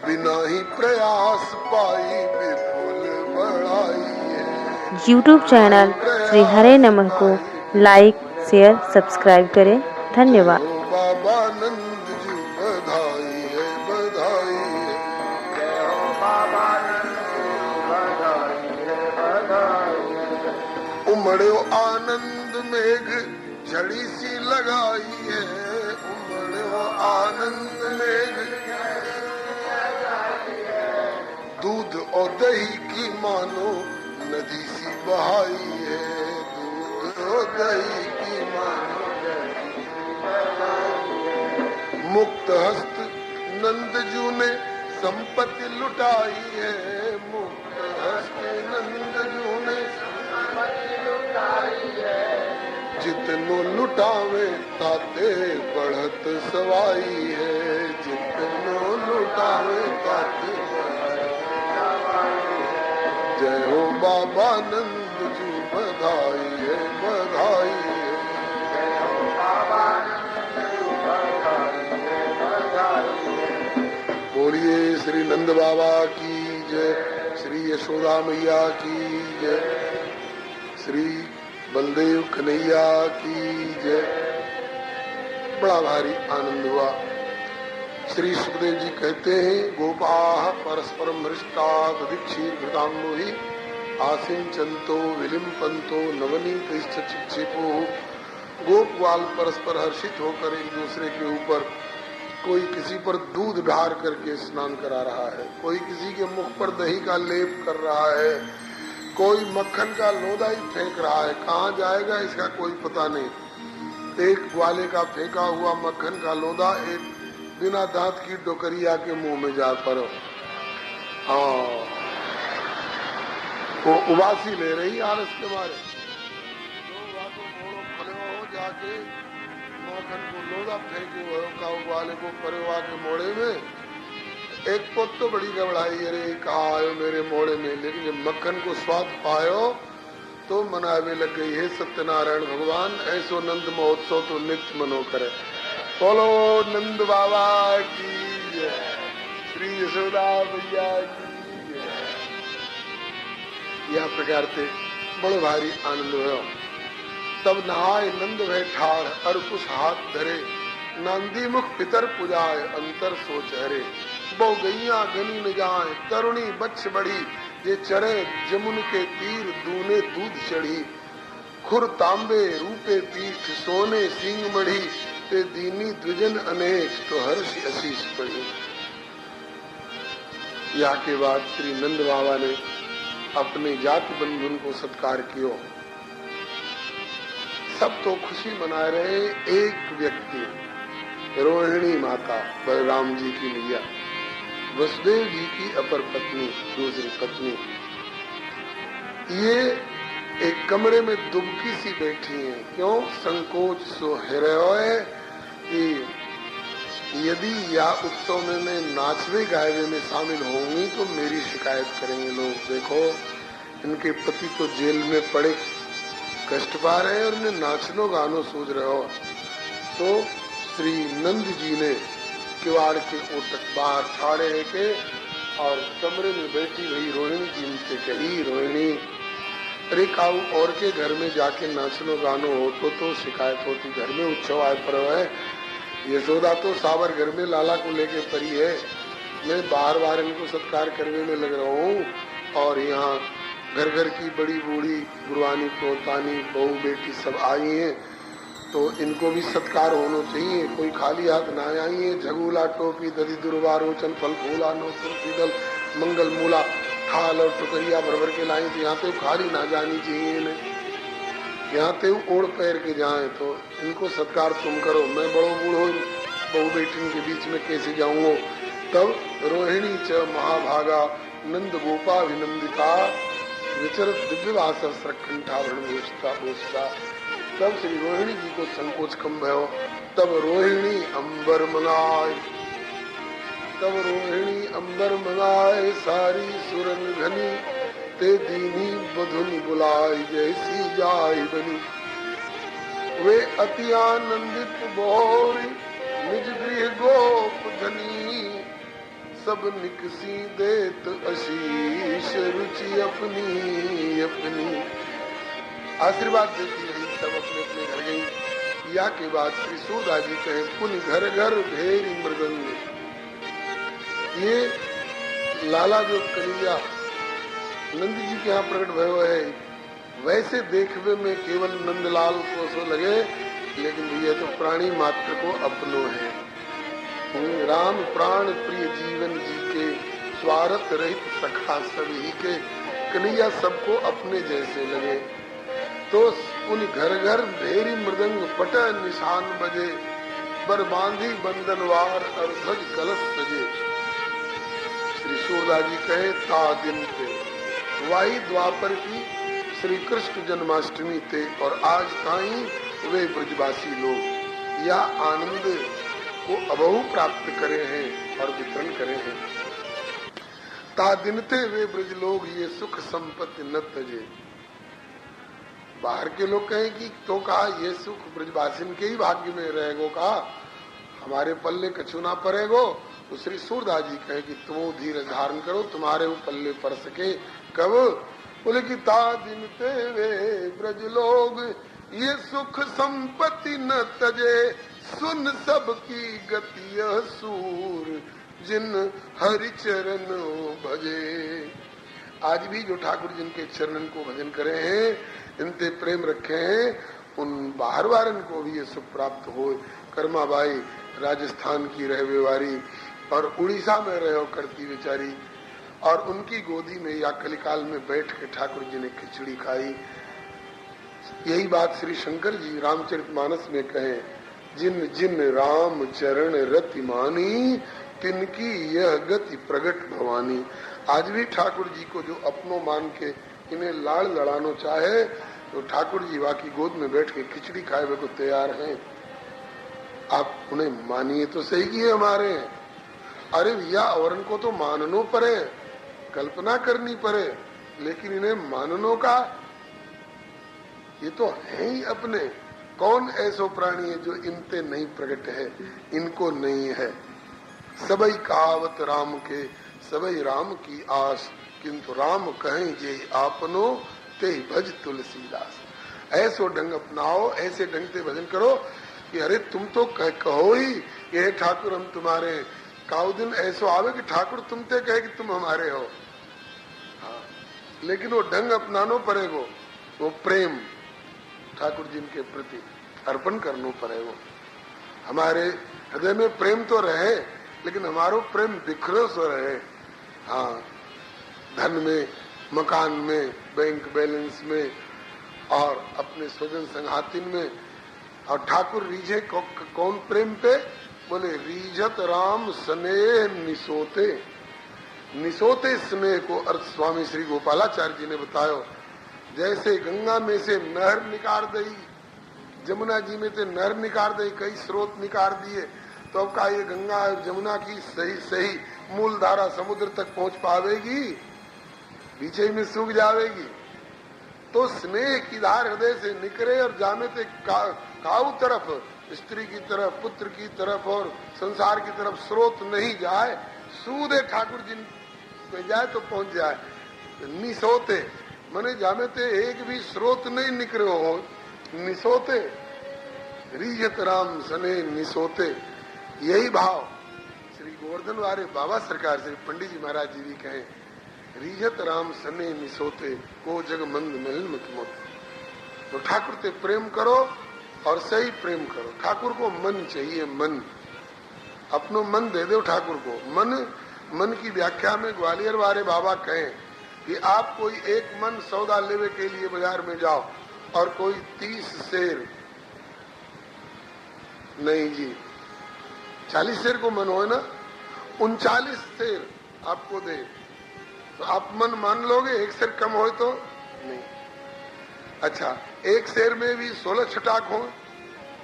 बिना ही प्रयास पाई विपुल बढ़ाई है। यूट्यूब चैनल श्री हरे नमः को लाइक शेयर सब्सक्राइब करें। धन्यवाद। बाबा नंद जी बधाई है बधाई है जय हो बाबा नंद जी बधाई है बधाई है। उमड़ो आनंद मेघ झड़ी सी लगाई है उमड़ो आनंद मेघ दूध और दही की मानो नदी सी बहाई है दूध और दही की मानो नदी सी बहाई है। मुक्त हस्त नंदजू ने संपत्ति लुटाई है मुक्त हस्त नंदजू ने संपत्ति लुटाई है जितनो लुटावे ताते बढ़त सवाई है जितनो लुटावे ताते जय हो बाबा नंद जी बधाई है बधाई है जय हो बाबा नंद जी बधाई है बधाई है। बोलिए श्री नंद बाबा की जय श्री यशोदा मैया की जय श्री बलदेव कन्हैया की जय। बड़ा भारी आनंद हुआ। श्री सुखदेव जी कहते हैं गोपाः परस्परम हृष्टा दीक्षित घृताम्बोहि आसिंचन्तो विलिम्पन्तो नवनीत चिक्षेपो। गोप ग्वाल परस्पर हर्षित होकर एक दूसरे के ऊपर कोई किसी पर दूध ढार करके स्नान करा रहा है कोई किसी के मुख पर दही का लेप कर रहा है कोई मक्खन का लोदा ही फेंक रहा है। कहाँ जाएगा इसका कोई पता नहीं। एक ग्वाले का फेंका हुआ मक्खन का लोदा एक बिना दांत की डोकरिया के मुंह में जा पड़ो। हाँ वो उबासी ले रही आलस के मारे जाके मक्खन को लोदा फेंके का ग्वाले को परेवा के मोड़े में। एक पुत तो बड़ी घबराई अरे कहा आयो मेरे मोड़े में लेकिन जब मक्खन को स्वाद पायो तो मनावे लग गई है सत्यनारायण भगवान ऐसो नंद महोत्सव तो नित्य मनो करे। बोलो नंद बाबा की जय श्री यशोदा मैया की जय। यह प्रकार से बड़े भारी आनंद हो। तब नहाय नंद भय ठाड़ और कुछ हाथ धरे नंदी मुख पितर पुजाए अंतर सोच हरे। बहु गैया गनी न जाए तरुणी बच्च बढ़ी जे चढ़े जमुन के तीर दूने दूध चढ़ी। खुर तांबे रूपे पीठ सोने सिंह मढ़ी ते दीनी द्विजन अनेक तो हर्ष आशीष पड़ी। यहाँ के बाद श्री नंद बाबा ने अपने जाति बंधुन को सत्कार किया। सब तो खुशी मना रहे। एक व्यक्ति रोहिणी माता बलराम जी की मैया वसुदेव जी की अपर पत्नी दूसरी पत्नी ये एक कमरे में दुबकी सी बैठी हैं। क्यों संकोच सो हृदय कि यदि या उत्सव में नाचवे गायवे में शामिल होंगी तो मेरी शिकायत करेंगे लोग। देखो इनके पति तो जेल में पड़े कष्ट पा रहे हैं और इन्हें नाचनो गानो सूझ रहे हो। तो श्री नंद जी ने किवाड़ के ओटक बाहर ठाड़े है के और कमरे में बैठी हुई रोहिणी जी से कही रोहिणी अरे काऊ और के घर में जाके नाचनो गानो हो तो शिकायत होती। घर में उत्सव आए पर्व है। यशोदा तो सावर घर में लाला को लेके परी है। मैं बार बार इनको सत्कार करने में लग रहा हूँ और यहाँ घर घर की बड़ी बूढ़ी गुरबानी पोतानी बहू बेटी सब आई हैं तो इनको भी सत्कार होना चाहिए। कोई खाली हाथ ना आइए। झगूला टोपी दधि दुर्वारोचन फल फूला नो तुलसीदल मंगल मूला थाल और टुकरिया भर भर के लाई थी। यहाँ पे खाली ना जानी चाहिए इन्हें। यहाँ पे ओढ़ पैर के जाए तो इनको सत्कार तुम करो। मैं बड़ो बूढ़ो बहू बेटी के बीच में कैसे जाऊंगा। तब रोहिणी च महाभागा नंद गोपाभिनंदिता विचरत दिव्यवास श्रकंठाभरण भूषता। तब श्री रोहिणी जी को संकोच कम भयो। तब रोहिणी अंबर मंगाए। तब रोहिणी अंबर मंगाए सारी सुरन घनी ते दीनी बधुनी बुलाई जैसी जाय बनी। वे अति आनंदित बोरी निज गृह गोप धनी सब निकसी देत आशीष रुचि अपनी अपनी। आशीर्वाद देती रही। सब अपने अपने घर गई। या के बाद श्री सूदा जी कहे पुन घर घर भेरी मृदंग। ये लाला जो कन्हैया नंद जी के यहाँ प्रकट भयो है, वैसे देखने में केवल नंदलाल को सो लगे, लेकिन ये तो प्राणी मात्र को अपनो है। राम प्राण प्रिय जीवन जी के स्वार्थ रहित सखा सभी के। कन्हैया सबको अपने जैसे लगे। तो उन घर घर भेरी मृदंग पट निशान बजे बर बांधी बंधनवार और ध्वज कलश सजे। श्री सूरदास जी कहे ता दिन पे वाही द्वापर की श्री कृष्ण जन्माष्टमी थे और आज ताई वे ब्रजवासी लोग यह आनंद को अबहु प्राप्त करे हैं और वितरण करे हैं। ता दिन थे वे ब्रज लोग ये सुख संपत्ति न तजे। बाहर के लोग कहें कि तो कहा ये सुख ब्रजवासिन के ही भाग्य में रहेगो, कहा हमारे पल्ले कछु ना पड़ेगो। तो श्री सूरदास जी कहे कि तुम धीरज धारण करो, तुम्हारे वो पल्ले पड़ सके। कब? बोले कि ता दिन ते वे ब्रज लोग ये सुख संपत्ति न तजे सुन सब की गति सूर जिन हरि चरण भजे। आज भी जो ठाकुर जिनके चरणन को भजन करे हैं, इनते प्रेम रखे हैं, उन बाहर वारन को भी ये सुख प्राप्त हो। कर्माबाई राजस्थान की रहवे वाली और उड़ीसा में रहो करती बेचारी, और उनकी गोदी में या कलिकाल में बैठ के ठाकुर जी ने खिचड़ी खाई। यही बात श्री शंकर जी रामचरितमानस में कहे, जिन जिन राम चरण रति मानी तिनकी यह गति प्रगट भवानी। आज भी ठाकुर जी को जो अपनों मान के इन्हें लाड़ लड़ानो चाहे, तो ठाकुर जी वहाँ की गोद में बैठ के खिचड़ी खाए हुए को तैयार हैं। आप उन्हें मानिए तो सही किए हमारे। अरे भैया और इनको तो माननो पड़े, कल्पना करनी पड़े, लेकिन इन्हें माननो का ये तो है ही अपने। कौन ऐसो प्राणी है जो इनते नहीं प्रकट है, इनको नहीं है। सबई कहावत राम के सबई राम की आस, किंतु राम कहें जे आपनो ते भज तुलसीदास। ऐसो ढंग अपनाओ, ऐसे ढंग से भजन करो कि अरे तुम तो कहो ही ये ठाकुर हम तुम्हारे। काउ दिन ऐसो आवे कि ठाकुर तुम ते कहे कि तुम हमारे हो। हाँ, लेकिन वो ढंग अपनानो पड़ेगो, वो प्रेम ठाकुर जी के प्रति अर्पण करनो पड़ेगो। हमारे हृदय में प्रेम तो रहे, लेकिन हमारो प्रेम बिखरो सो रहे। हाँ, धन में, मकान में, बैंक बैलेंस में और अपने स्वजन संगातिन में। और ठाकुर रीझे कौन प्रेम पे? बोले रीझत राम स्नेह निसोते। निसोते स्नेह को अर्थ स्वामी श्री गोपालाचार्य जी ने बतायो। जैसे गंगा में से नहर निकाल दी, जमुना जी में से नहर निकाल दी, कई स्रोत निकाल दिए, तो अब का ये गंगा और जमुना की सही सही मूल धारा समुद्र तक पहुंच पावेगी? बीच में सूख जावेगी। तो स्नेह की धार हृदय से निकले और जामे ते काऊ तरफ, स्त्री की तरफ, पुत्र की तरफ और संसार की तरफ स्रोत नहीं जाए। सूदे ठाकुर जी पे जाए तो पहुंच जाए। निसोते मने जामे ते एक भी स्रोत नहीं निकले हो। निसोते रीझत राम सने निसोते, यही भाव श्री गोवर्धन वाले बाबा सरकार श्री पंडित जी महाराज जी भी कहे, रीझत राम सने निसोते को जग मंद मिलन मत मोते। तो ठाकुर ते प्रेम करो और सही प्रेम करो। ठाकुर को मन चाहिए, मन, अपनो मन दे दो ठाकुर को। मन की व्याख्या में ग्वालियर वाले बाबा कहें कि आप कोई एक मन सौदा लेवे के लिए बाजार में जाओ और कोई 30 शेर, नहीं जी 40 शेर को मन हो ना, 39 शेर आपको दे तो आप मन मान लोगे? एक शेर कम हो तो नहीं। अच्छा, एक शेर में भी 16 छटाक हो,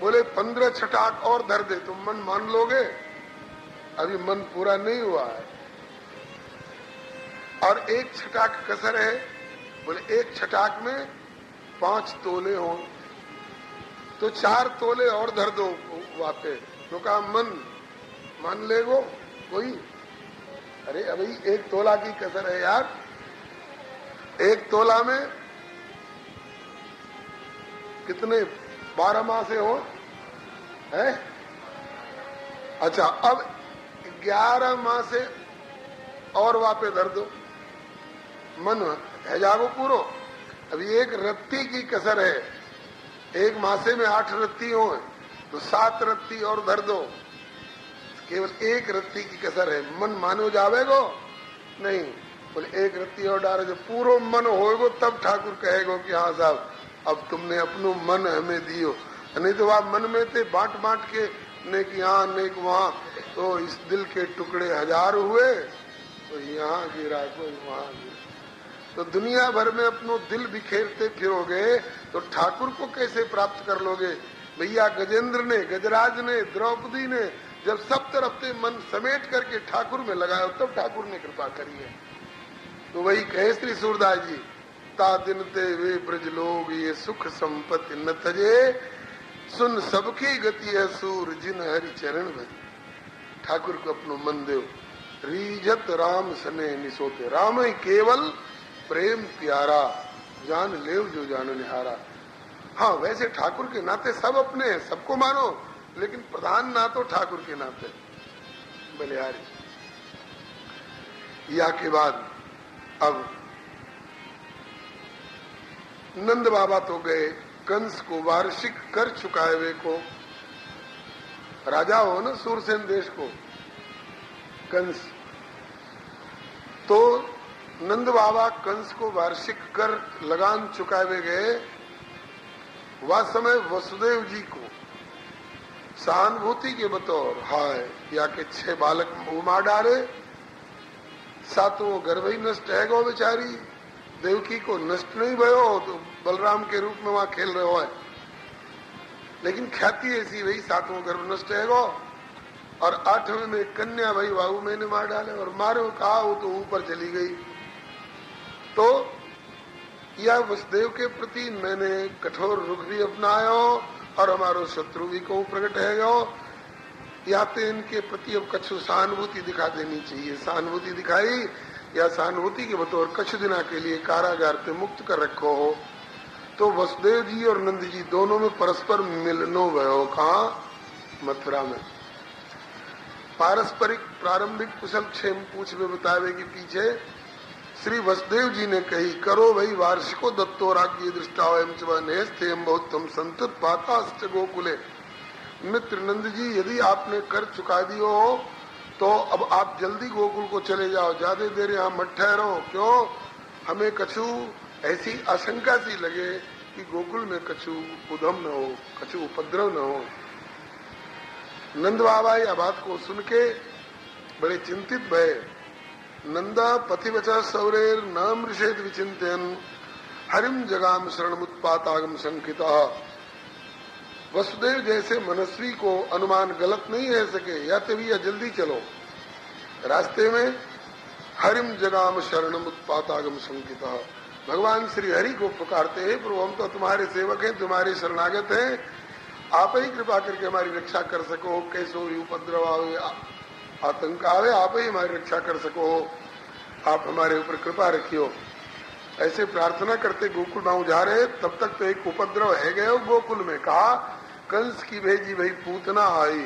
बोले 15 छटाक और धर दे तो मन मान लोगे? अभी मन पूरा नहीं हुआ है। और एक छटाक कसर है, बोले एक छटाक में 5 तोले हो तो 4 तोले और धर दो वापे, तो कहा मन मान लेगो कोई? अरे अभी 1 तोला की कसर है यार, 1 तोला में कितने 12 मासे हो है? अच्छा, अब 11 मासे और वापे धर दो, मन है जागो पूरो। अभी एक रत्ती की कसर है, एक मासे में 8 रत्ती हो तो 7 रत्ती और धर दो, केवल 1 रत्ती की कसर है, मन मानो जावेगो? नहीं, बोले 1 रत्ती और डालो, जब पूरो मन होएगो तब ठाकुर कहेगो कि हाँ साहब अब तुमने अपनो मन हमें दियो। नहीं तो आप मन में थे बांट बांट के, नेक यहाँ नेक वहाँ, तो इस दिल के टुकड़े 1000 हुए, तो यहाँ गिरा कोई वहाँ गिरा, तो दुनिया भर में अपनो दिल बिखेरते फिरोगे तो ठाकुर को कैसे प्राप्त कर लोगे? भैया गजेंद्र ने, गजराज ने, द्रौपदी ने जब सब तरफ से मन समेट करके ठाकुर में लगाया तब ठाकुर ने कृपा करी है। तो वही कहे श्री सूरदास जी, ता दिन ते वे ब्रज लोग ये सुख संपत्ति न तजे, सुन सबकी गति है सूर जिन हरि चरण भज। ठाकुर को अपनो मन दो, रीजत राम सने निसोते, राम ही केवल प्रेम प्यारा, जान लेव जो जान निहारा। हाँ, वैसे ठाकुर के नाते सब अपने हैं, सबको मानो, लेकिन प्रधान ना तो ठाकुर के नाते बलिहारी। या के बाद अब नंद बाबा तो गए, कंस को वार्षिक कर चुकाए वे को, राजा हो ना सूरसेन देश को कंस, तो नंद बाबा कंस को वार्षिक कर लगान चुकाए गए। वह समय वसुदेव जी को सहानुभूति के बतौर हाय या के 6 बालक वो मार डाले, 7वां गर्भ ही नष्ट है गो बेचारी, देवकी को नष्ट नहीं भयो तो बलराम के रूप में वहां खेल रहे हो है, लेकिन ख्याति ऐसी वही 7वां गर्भ नष्ट है गो। और 8वें में कन्या भाई बाबू मैंने मार डाले, और मारो कहा वो तो ऊपर चली गई। तो यह वसुदेव के प्रति मैंने कठोर रुख भी अपनाया और हमारो शत्रु भी को प्रकट है गो। या तो इनके प्रति अब कछु सहानुभूति दिखा देनी चाहिए, सहानुभूति दिखाई या सहानुभूति के बतौर कुछ दिना के लिए कारागार से मुक्त कर रखो हो। तो वसुदेव जी और नंद जी दोनों में परस्पर मिलनो भयो, कहा? मथुरा में। पारस्परिक प्रारंभिक कुशल क्षेम पूछ में बतावे के पीछे श्री वसुदेव जी ने कही, करो भाई वार्षिको दत्तो राज्य दृष्टा बहुतम संतत पाताश्च गोकुले। मित्र नंद जी, यदि आपने कर चुका दियो हो तो अब आप जल्दी गोकुल को चले जाओ, ज्यादा देर यहाँ मत ठहरो। क्यों? हमें कछु ऐसी आशंका सी लगे कि गोकुल में कछु उधम न हो, कछु उपद्रव न हो। नंद बाबा यह बात को सुन के बड़े चिंतित भये। नंदा पथिवचा सौरेर नाम ऋषेद विचिंतन हरिम जगाम शरणमुत्पातागम शंकिता। वसुदेव जैसे मनस्वी को अनुमान गलत नहीं रह सके, या तो भी या जल्दी चलो। रास्ते में हरिम जगाम शरणमुत्पातागम शंकिता, भगवान श्री हरि को पुकारते हैं, प्रभु हम तो तुम्हारे सेवक हैं, तुम्हारे शरणागत हैं, आप ही कृपा करके हमारी रक्षा कर सको। कैसो भी उपद्रव आवे, आतंक आवे, आप ही हमारी रक्षा कर सको, आप हमारे ऊपर कृपा रखियो। ऐसे प्रार्थना करते गोकुल गांव जा रहे, तब तक तो एक उपद्रव है गए गोकुल में। कहा कंस की भेजी भाई पूतना आई।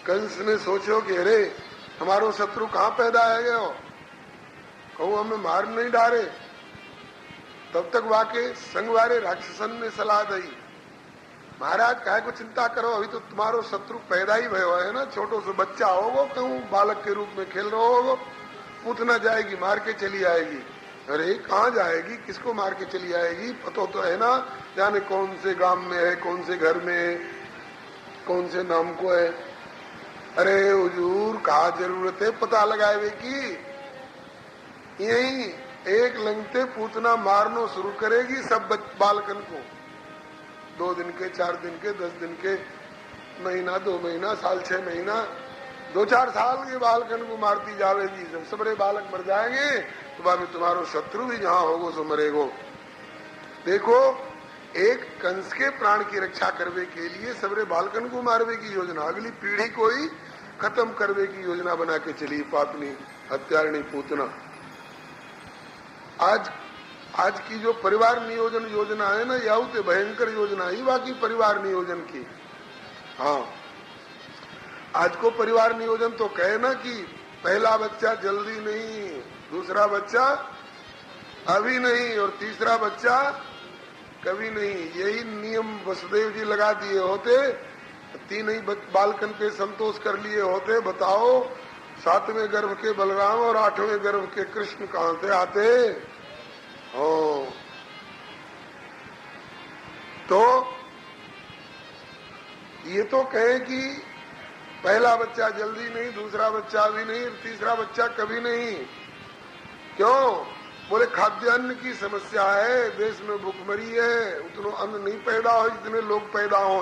कंस ने सोचो कि अरे हमारो शत्रु कहाँ पैदा है गयो, कहूँ हमें मार नहीं डाले। तब तक वाके संगवारे राक्षसन ने सलाह दी, महाराज काहे को चिंता करो, अभी तो तुम्हारो शत्रु पैदा ही भयो है ना, छोटो से बच्चा होगो, कहूँ बालक के रूप में खेल रहे होगो, पूतना जाएगी मार के चली आएगी। अरे कहाँ जाएगी, किसको मार के चली आएगी, पता तो है ना, जाने कौन से गांव में है, कौन से घर में है, कौन से नाम को है। अरे हुजूर कहा जरूरत है पता लगाए की, यही एक लंगते पूतना मारनो शुरू करेगी सब बालकन को, 2 दिन के, 4 दिन के, 10 दिन के, महीना, 2 महीना, साल, 6 महीना, 2-4 साल के बालकन को मारती जावेगी। जब सबरे बालक मर जाएंगे तो बाद में तुम्हारो शत्रु भी जहाँ होगो सो मरेगो। देखो एक कंस के प्राण की रक्षा करने के लिए सबरे बालकन को मारवे की योजना, अगली पीढ़ी को ही खत्म करने की योजना बना के चली पापनी हत्यारणी पूतना। आज की जो परिवार नियोजन योजना है ना, यह तो भयंकर योजना ही बाकी परिवार नियोजन की। हाँ, आज को परिवार नियोजन तो कहे ना कि पहला बच्चा जल्दी नहीं, दूसरा बच्चा अभी नहीं और तीसरा बच्चा कभी नहीं। यही नियम वसुदेव जी लगा दिए होते, 3 ही बालकन पे संतोष कर लिए होते। बताओ 7वें गर्भ के बलराम और 8वें गर्भ के कृष्ण कहाँ से आते हो। तो ये तो कहे कि पहला बच्चा जल्दी नहीं, दूसरा बच्चा अभी नहीं, तीसरा बच्चा कभी नहीं। क्यों? बोले खाद्यान्न की समस्या है, देश में भूखमरी है, उतना अन्न नहीं पैदा हो जितने लोग पैदा हो।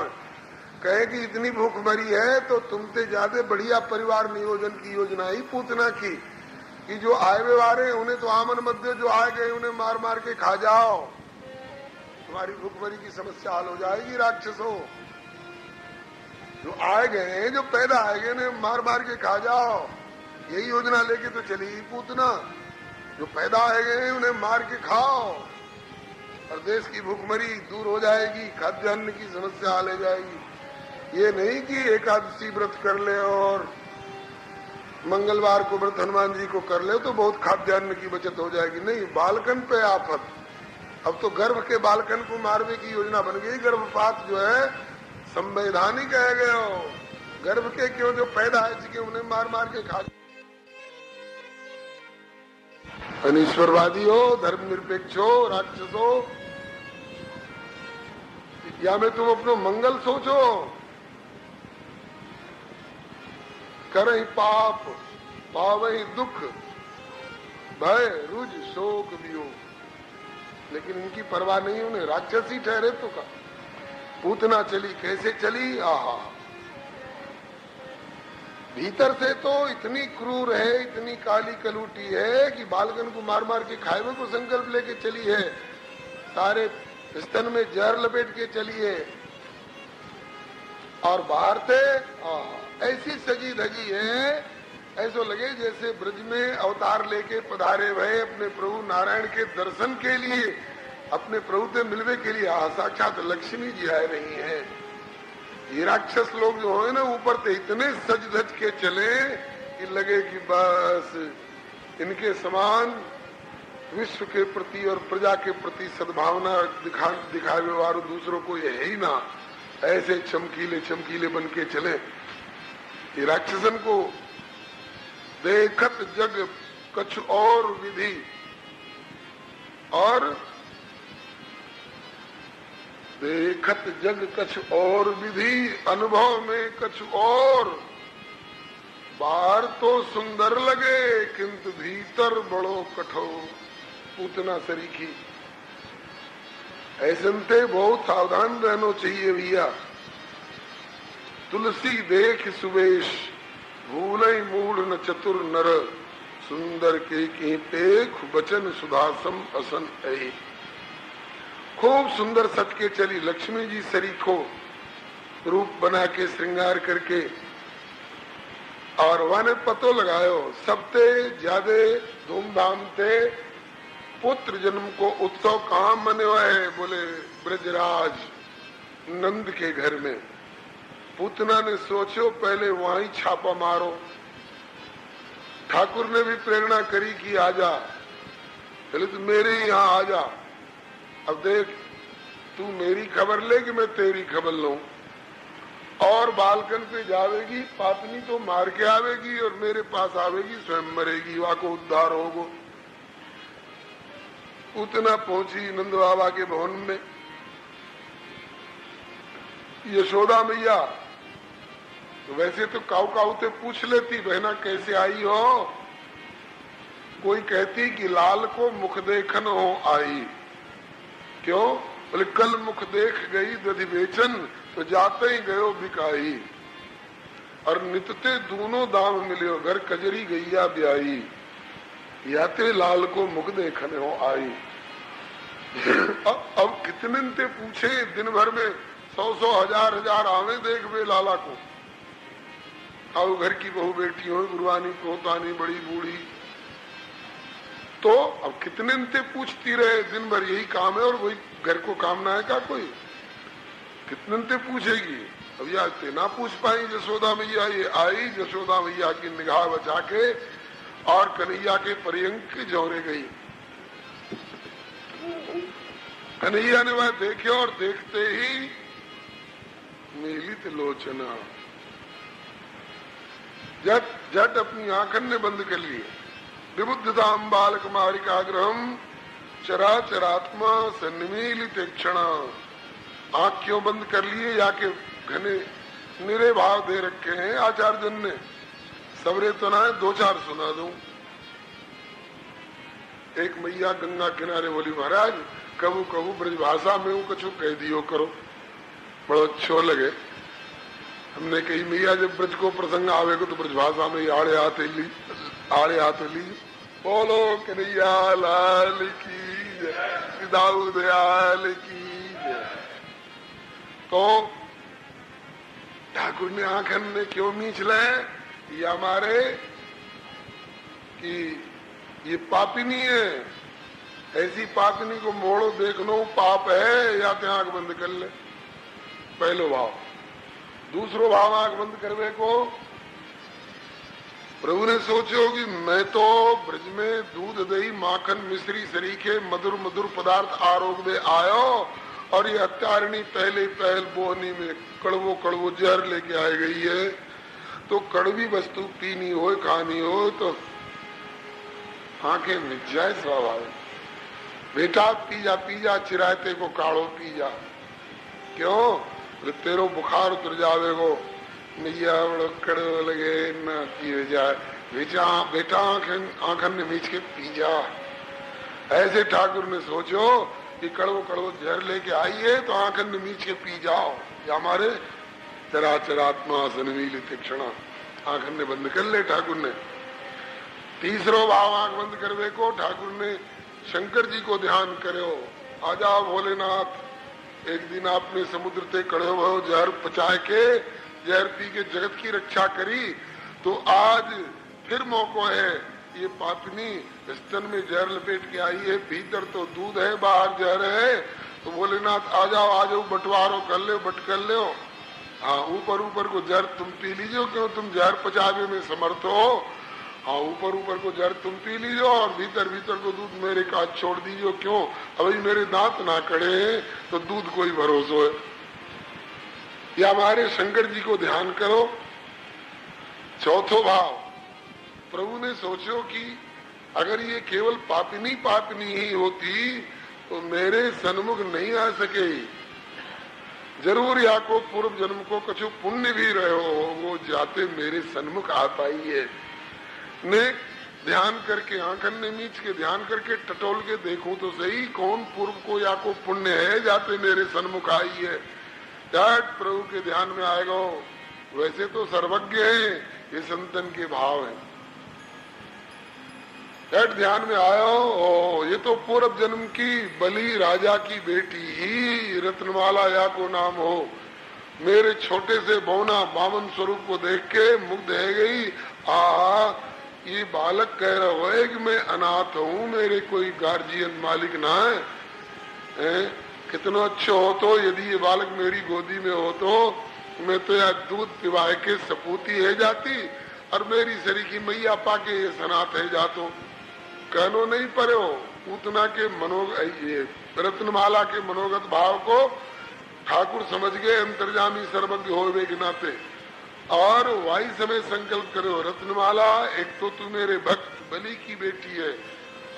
कहे कि इतनी भूखमरी है तो तुमसे ज्यादा बढ़िया परिवार नियोजन की योजना ही पूतना की कि जो आए हुए वारे उन्हें तो आमन मत दो, जो आए गए उन्हें मार मार के खा जाओ, तुम्हारी भूखमरी की समस्या हल हो जाएगी। राक्षसों जो आए गए, जो पैदा आए गए उन्हें मार मार के खा जाओ, यही योजना लेके तो चली पूतना। जो पैदा आए गए उन्हें मार के खाओ और देश की भूखमरी दूर हो जाएगी, खाद्यान्न की समस्या हल हो जाएगी। ये नहीं कि एकादशी व्रत कर ले और मंगलवार को व्रत हनुमान जी को कर ले तो बहुत खाद्यान्न की बचत हो जाएगी। नहीं, बालकन पे आफत। अब तो गर्भ के बालकन को मारने की योजना बन गई। गर्भपात जो है संवैधानिक कहे गए हो, गर्भ के क्यों जो पैदा है जिसके उन्हें मार मार के खा। अनिश्वरवादी हो, धर्मनिरपेक्ष हो, राक्षस हो, या में तुम अपनो मंगल सोचो। करहि पाप पावहि दुख भय रुज शोक वियोग। लेकिन इनकी परवाह नहीं, उन्हें राक्षस ही ठहरे तो का। पूतना चली, कैसे चली, आहा, भीतर से तो इतनी क्रूर है, इतनी काली कलूटी है कि बालकन को मार मार के खाए को संकल्प लेके चली है, सारे स्तन में जहर लपेट के चली है। और बाहर से ऐसी सजी धजी है, ऐसा लगे जैसे ब्रज में अवतार लेके पधारे भय अपने प्रभु नारायण के दर्शन के लिए, अपने प्रभु से मिलने के लिए। साक्षात लक्ष्मी जी आ रही हैं। ये राक्षस लोग जो है ना, ऊपर से इतने सज धज के चले कि लगे कि बस इनके समान विश्व के प्रति और प्रजा के प्रति सद्भावना दिखावे वाले दूसरों को ये है ही ना। ऐसे चमकीले चमकीले बन के चले। ये राक्षसन को देखत जग कछु और विधि, और देखत जग कछु और विधि, अनुभव में कछु और। बाहर तो सुंदर लगे किंतु भीतर बड़ो कठोर। पूतना सरीखी। ऐसे में बहुत सावधान रहना चाहिए भैया। तुलसी देख सुवेश भूलई मूढ़ न चतुर नर, सुंदर के पेख बचन सुधासम असन ऐ। खूब सुंदर सच के चली लक्ष्मी जी सरीखो रूप बना के श्रृंगार करके, और वाने पतो लगायो सबसे ज्यादा धूमधाम से पुत्र जन्म को उत्सव कहाँ मने हुआ है। बोले ब्रजराज नंद के घर में। पूतना ने सोचो पहले वहीं छापा मारो। ठाकुर ने भी प्रेरणा करी कि आजा, पहले तो मेरे यहाँ आजा। अब देख तू मेरी खबर ले कि मैं तेरी खबर लूं। और बालकन पे जावेगी, पापनी तो मार के आवेगी और मेरे पास आवेगी, स्वयं मरेगी, वहां को उद्धार होगो। उतना पहुंची नंद बाबा के भवन में। यशोदा मैया तो वैसे तो काऊ काऊ से पूछ लेती, बहना कैसे आई हो। कोई कहती कि लाल को मुख देखन हो आई। क्यों? बोले कल मुख देख गई दधि बेचन, तो जाते ही गयो बिकाई। और नितते दोनों दाम मिलियो, घर कजरी गैया ब्याई। याते लाल को मुख देखन हो आई। अब कितने ते पूछे, दिन भर में 100 हजार आवे देख वे लाला को। आओ घर की बहू बेटी हो, गुरुआनी पोतानी बड़ी बूढ़ी, तो अब कितने ते पूछती रहे, दिन भर यही काम है और वही घर को काम ना है का कोई, कितने ते पूछेगी। अब या ना पूछ पाई यशोदा मैया, ये आई यशोदा मैया की निगाह बचा के और कन्हैया के पर्यंक जोरे गई। कन्हैया ने वह देखे और देखते ही मीलित लोचना, झट अपनी आंखन ने बंद कर लिए। विबुद्धताम बाल कुमारिकाग्रहम चराचरात्मा सन्मीलित क्षण। आंख क्यों बंद कर लिए? या के घने निरे भाव दे रखे हैं आचार्य ने। सबरे तो ना है, 2-4 सुना दूं। एक मैया गंगा किनारे बोली, महाराज कबू कबू ब्रजभाषा में हूँ कछु कह दियो करो, बड़ा अच्छो लगे। हमने कही मैया जब ब्रज को प्रसंग आवेगो तो ब्रजभाषा में आड़े हाथ ली। बोलो कन्हैया लाल की जय, दाऊ दयाल की जय। तो ठाकुर ने आंखन ने क्यों मींच ले? ये हमारे कि ये पापिनी है, ऐसी पापिनी को मोड़ो देख लो पाप है, या तो आंख बंद कर ले। पहलो भाव। दूसरो भाव आंख बंद करवे को प्रभु ने सोचो कि मैं तो ब्रज में दूध दही माखन मिश्री सरीखे मधुर मधुर पदार्थ आरोग दे आयो, और ये हत्यारिणी पहले पहल बोहनी में कड़वो कड़वो जहर लेके आ गई है। तो कड़वी वस्तु पीनी हो खानी हो तो आंखें मिट जाए स्वाभाविक। बेटा पीजा चिरायते को काढ़ो पीजा। क्यों? तेरो बुखार उतर जावेगो, नैया बड़ो कड़ो लगे न की जाए, बेटा आंखन ने मीच के पी जा। ऐसे ठाकुर ने सोचो कि कड़वो कड़वो जहर लेके आइए तो आंखन ने मीच के पी जाओ। या हमारे चराचरात्मा सन्मीलित क्षण, आंखन ने बंद कर ले ठाकुर ने। तीसरो भाव आंख बंद करवे को ठाकुर ने शंकर जी को ध्यान करो। आजा भोलेनाथ, एक दिन आपने समुद्र से कड़े हुए जहर पचा के जहर पी के जगत की रक्षा करी, तो आज फिर मौका है। ये पापनी स्तन में जहर लपेट के आई है, भीतर तो दूध है बाहर जहर है। तो भोलेनाथ आ जाओ बंटवारो कर ले, बट कर ले। हाँ, ऊपर को जहर तुम पी लीजिए, क्यों तुम जहर पचावे में समर्थ हो। हाँ, ऊपर को जहर तुम पी लीजिए और भीतर को दूध मेरे काज छोड़ दीजिए। क्यों? अभी मेरे दांत ना कड़े हैं तो दूध कोई भरोसा है। या हमारे शंकर जी को ध्यान करो। चौथो भाव, प्रभु ने सोचो कि अगर ये केवल पापिनी ही होती तो मेरे सन्मुख नहीं आ सके। जरूर या को पूर्व जन्म को कुछ पुण्य भी रहे हो, वो जाते मेरे सन्मुख आ पाई है। ने ध्यान करके आंखन ने मीच के ध्यान करके टटोल के देखूं तो सही, कौन पूर्व को या को पुण्य है जाते मेरे सन्मुख आई है। जाट प्रभु के ध्यान में आएगा। वैसे तो सर्वज्ञ है, ये संतन के भाव है। जाट ध्यान में आयो, ये तो पूर्व जन्म की बलि राजा की बेटी ही रत्नमाला या को नाम हो। मेरे छोटे से बौना बामन स्वरूप को देख के मुग्ध है गई। ये बालक कह रहा है कि मैं अनाथ हूँ, मेरे कोई गार्जियन मालिक ना है। कितना अच्छे हो तो यदि ये बालक मेरी गोदी में हो तो मैं तो यार दूध पिवाए के सपूती है जाती, और मेरी सरीखी मैया पाके ये सनात है जातो। कहनो नहीं परे हो, उतना के रत्नमाला के मनोगत भाव को ठाकुर समझ गए, अंतर्जामी सर्वज्ञ होवे के नाते। और वही समय संकल्प करो, रत्नमाला एक तो तू मेरे भक्त बलि की बेटी है,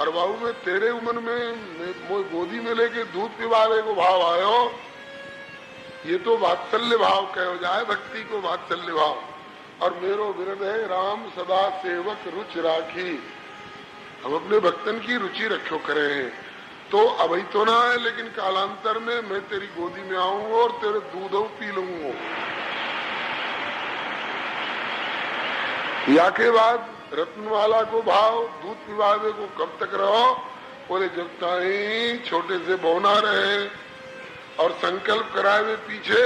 और बाबू में तेरे उमन में गोदी में लेके दूध पिवावे को भाव आयो, ये तो वात्सल्य भाव कहो जाए, भक्ति को वात्सल्य भाव। और मेरो विरद है राम सदा सेवक रुचि राखी, हम अपने भक्तन की रुचि रखो करे हैं। तो अभी तो ना है, लेकिन कालांतर में मैं तेरी गोदी में आऊंगा और तेरे दूध पी लूंगा। या के बाद रत्नमाला को भाव दूध पिवावे को कब तक रहो, बोले जब तक छोटे से बौना रहे और संकल्प कराए पीछे।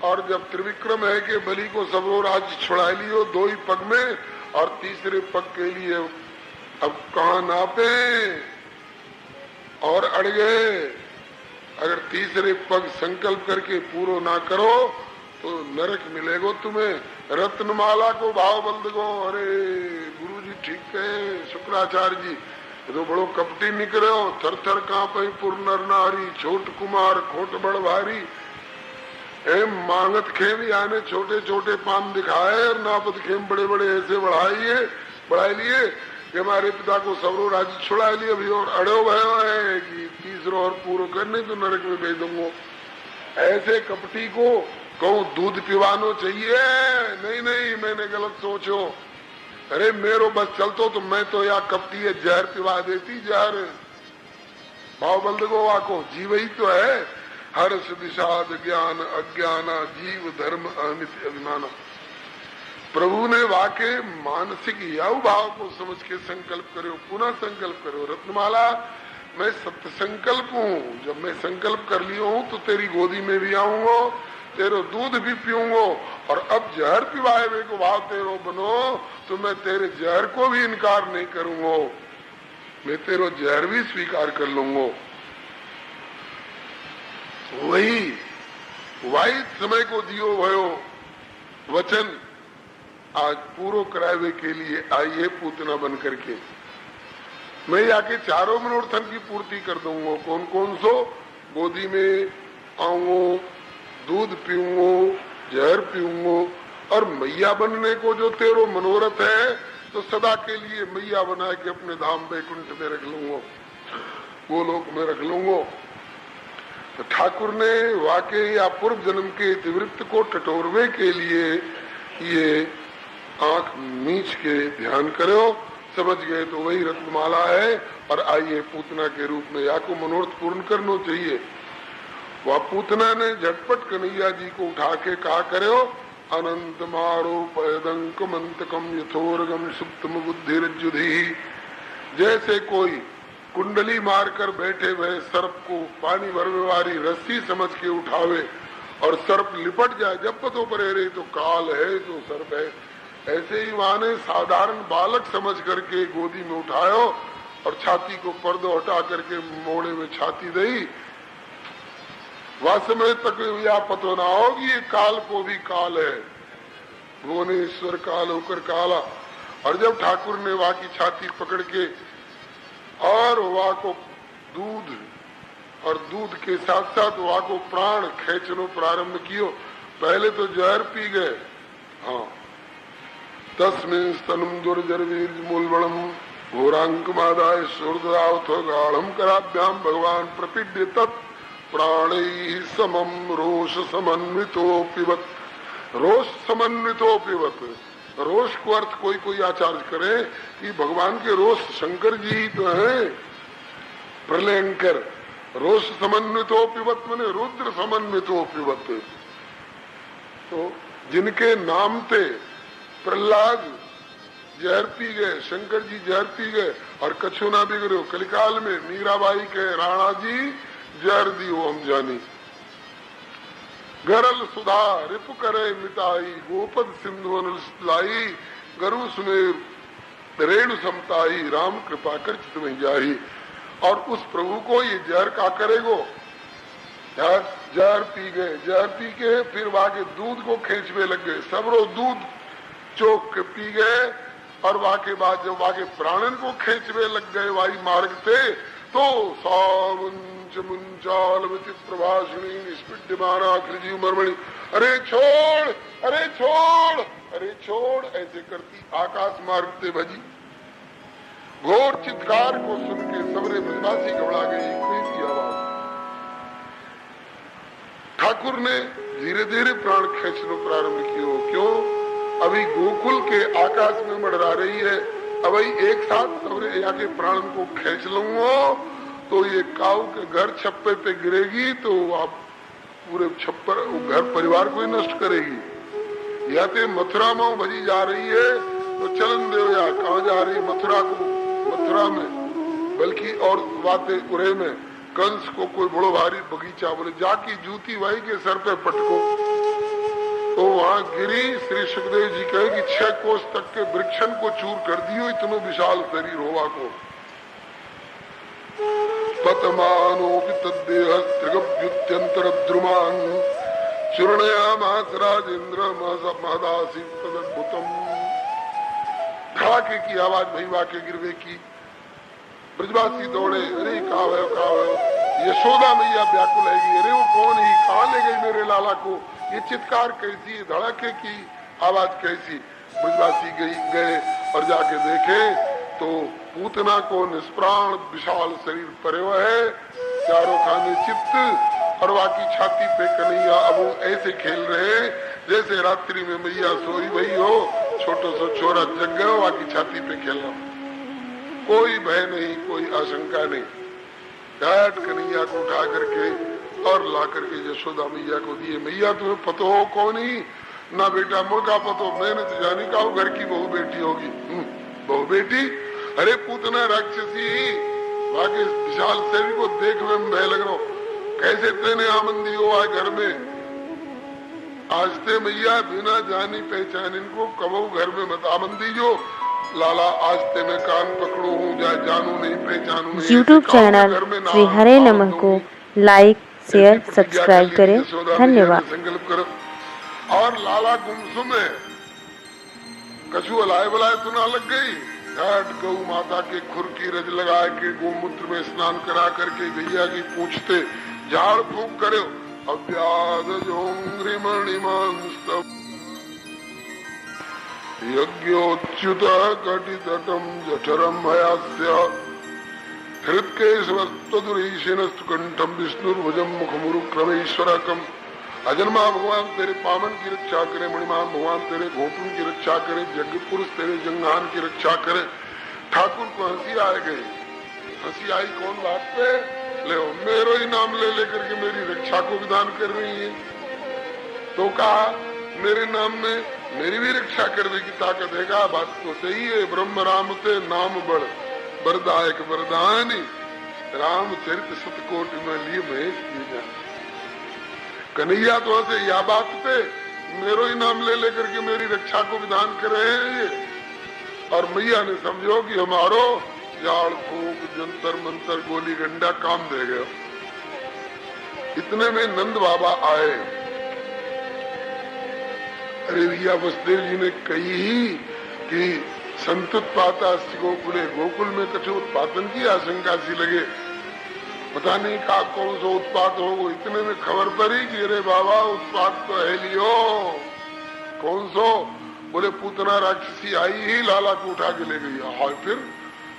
और जब त्रिविक्रम है कि बलि को सबरो राज्य छुड़ा लियो 2 ही पग में, और तीसरे पग के लिए अब कहाँ नापे और अड़ गए। अगर तीसरे पग संकल्प करके पूरा ना करो तो नरक मिलेगो तुम्हें। रत्नमाला को भाव बंद गो। अरे गुरुजी ठीक है, शुक्राचार्य जी ये तो बड़ो कपटी निकले हो, थर थर कांपे पुर नर नारी, छोट कुमार खोट बड़ भारी। मांगत खेम याने छोटे छोटे पान दिखाए और नापत खेम बड़े बड़े ऐसे बढ़ाई लिए कि हमारे पिता को सबरो राज्य छुड़ा लिए अभी, और अड़ो भयो है कि तीसरो और पूरा करने तो नरक में भेज दूंगो। ऐसे कपटी को कहूँ दूध पिवानो चाहिए? नहीं नहीं, मैंने गलत सोचो। अरे मेरो बस चलतो तो मैं तो या कपटी है जहर पिवा देती, जहर भाव बंद गोवा को जीव ही तो है। हर्ष विषाद ज्ञान अज्ञाना जीव धर्म अनित्य अभिमाना। प्रभु ने वाके मानसिक याव भाव को समझ के संकल्प करो, पुनः संकल्प करो। रत्नमाला मैं सत्य संकल्प हूँ, जब मैं संकल्प कर लिया हूँ तो तेरी गोदी में भी आऊंगा, तेरो दूध भी पीऊंगो, और अब जहर पिवाए वे को भाव तेरो बनो तो मैं तेरे जहर को भी इनकार नहीं करूंगा, मैं तेरो जहर भी स्वीकार कर लूंगा। वही समय को दियो भयो वचन आज पूरो करावे के लिए आइए पूतना बन करके। मैं आके चारों मनोरथन की पूर्ति कर दूंगा। कौन कौन सो? गोदी में आऊंगो, दूध पीऊंगो, जहर पीऊंगो, और मैया बनने को जो तेरो मनोरथ है तो सदा के लिए मैया बना के अपने धाम वैकुंठ में रख लूंगा, गोलोक में रख लूंगा। तो ठाकुर ने वाकई या पूर्व जन्म के इतिवृत्त को टटोरवे के लिए ये आंख मीच के ध्यान करो, समझ गए तो वही रत्नमाला है। और आइए पूतना के रूप में या को मनोरथ पूर्ण करना चाहिए। वह पूतना ने झटपट कन्हैया जी को उठा के कहा करो, अनंत मारो पैदंक मंतकम यथोरगम सुप्तम बुद्धिर्जुधि। जैसे कोई कुंडली मारकर बैठे हुए सर्प को पानी भरने वाली रस्सी समझ के उठावे और सर्प लिपट जाए, जब पतो पर रे तो काल है तो सर्प है, ऐसे ही वहां ने साधारण बालक समझ करके गोदी में उठायो और छाती को पर्दो हटा करके मोड़े में छाती दी। वह समय तक या पतो ना होगी ये काल को भी काल है, भुवनेश्वर काल होकर काला। और जब ठाकुर ने वहां की छाती पकड़ के और वहां को दूध और दूध के साथ साथ वहां को प्राण खेचनो प्रारंभ कियो। पहले तो जहर पी गए, हाँ, तस्मिन् स्तनम दुर्जरवीर मूलबणम घोरांक मादाय सूर्दावथो गाढ़म कराभ्याम भगवान प्रपीड्य तत् प्राणै समम रोष समन्वितो पिबत। रोष समन्वितो पिबत, रोष को अर्थ कोई कोई आचार्य करे कि भगवान के रोष शंकर जी ही तो है, प्रलयंकर। रोष समन्वितो पिबत माने रुद्र समन्वितो पिबत। तो जिनके नाम थे प्रहलाद जहर पी गए, शंकर जी जहर पी गए, और कछु ना बिगड़ो। कलिकाल में मीराबाई के राणा जी जहर दियो हम जानी। गरल सुधा रिपु करे मिताई, गोपद सिंधु लाई, गरु सुमेर रेणु समताई, राम कृपा कर चित में जाही। और उस प्रभु को ये जहर का करेगो, जहर पी गए, जहर पी के फिर वहां के दूध को खींचने लग गए, सबरो दूध चौक के पी गए। और वहां के बाद जब वहां के प्राणन को खींचने लग गए वाई मार्ग से, तो सामुंच मुंचालवती प्रभाषिणी निष्पिड्यमाना कृजीव मर्मणि, अरे छोड़, अरे छोड़, अरे छोड़, ऐसे करती आकाश मार्गते भजी। घोर चित्कार को सुन के सबरे ब्रजवासी घबरा गए। कैसी आवाज! ठाकुर ने धीरे धीरे प्राण खींचना प्रारंभ किया। क्यों? अभी गोकुल के आकाश में मंडरा रही है। अब एक साथ सबरे जाके प्राण को खींच लूंगा तो ये काऊ के घर छप्पे पे गिरेगी तो आप पूरे छप्पर घर परिवार को ही नष्ट करेगी। या तो मथुरा में भजी जा रही है तो चलन देव या कहा जा रही मथुरा को, मथुरा में बल्कि और बातें उरे में कंस को कोई बड़ो भारी बगीचा बोले जाकी जूती वही के सर पे पटको तो वहां गिरी। श्री सुखदेव जी कहे कि 6 कोस तक के वृक्षन को चूर कर दियो, इतनो विशाल शरीर होवा को। पतमानो तद्देह त्रिगभ्युत्यंतर द्रुमान चूर्णयामास राजेंद्र महदासी तदद्भुतम। धड़ाके की आवाज भैया के गिरवे की। ब्रजवासी दौड़े, अरे कहा यशोदा मैया व्याकुल है, अरे वो कौन ही कहा ले गई मेरे लाला को, ये चित्कार कैसी है, धड़ाके की आवाज कैसी। ब्रजवासी गए और जाके देखे तो पूतना को निष्प्राण विशाल शरीर परे है, चारों खाने चित्त और वाकी छाती पे कन्हैया। अब वो ऐसे खेल रहे जैसे रात्रि में मैया सोई भई हो, छोटो सो छोरा जग गयो, वाकी छाती पे खेलना, कोई भय नहीं, कोई आशंका नहीं। डाट कन्हैया को उठा करके और ला करके यशोदा मैया को दिए। मैया तुम्हें पतो हो कौन ही? ना बेटा मुर्गा पतो, मैंने तो जानी का घर की बहू बेटी होगी। बहू बेटी? अरे पूतना राक्षसी, बाकी विशाल शरीर को देख में भय लग रहा, कैसे तेने आमंदी हो आए घर में। आजते मैया बिना जानी पहचान इनको कबू घर में मत आमंदी जो। लाला आजते में कान पकड़ू हूँ, जानू नहीं पहचानू नहीं। यूट्यूब चैनल श्री हरे नमः को लाइक शेयर सब्सक्राइब करें। धन्यवाद। संकल्प करो। और लाला गुमसुम है, कछु अलाय बलाय तो ना लग गई। गौ माता के खुर की रज लगा के गोमूत्र में स्नान करा करके गैया की पूछते झाड़ फूक करे। अव्याद जोंग्री मणिमांस्तव यज्ञोच्युत कटितटम जठरम हयास्य हृत्केशवस्तुरीशिनस्तु कंठम विष्णुर्भुजम मुखमुरु क्रमेश्वरकम। अजन्मा भगवान तेरे पामन की रक्षा करे, मणिमान भगवान तेरे घोटुन की रक्षा करे, यज्ञ पुरुष तेरे जंगान की रक्षा करे। ठाकुर को हंसी आ गई। हंसी आई कौन बात पे? ले मेरो ही नाम ले लेकर के मेरी रक्षा को विधान कर रही है। तो कहा मेरे नाम में मेरी भी रक्षा करने की ताकत है। का बात तो सही है। ब्रह्म राम ते नाम बड़ वरदायक वरदानी, रामचरित सतकोटि में लिए महेश किए जाए। कन्हैया तो ऐसे या बात पे मेरो ही नाम ले लेकर के मेरी रक्षा को विधान कर रहे हैं ये। और मैया ने समझो कि हमारो झाड़ फूक जंतर मंतर गोली गंडा काम दे गया। इतने में नंद बाबा आए। अरे भैया वसुदेव जी ने कही ही कि संतुत्पाता गोकुले, गोकुल में कछु उत्पादन की आशंका सी लगे, पता नहीं का कौन सा उत्पाद हो। इतने में खबर पड़ी कि अरे बाबा उत्पाद तो है लियो। कौन सो? बोले पूतना राक्षसी आई ही लाला को उठा के ले गई। हाँ फिर?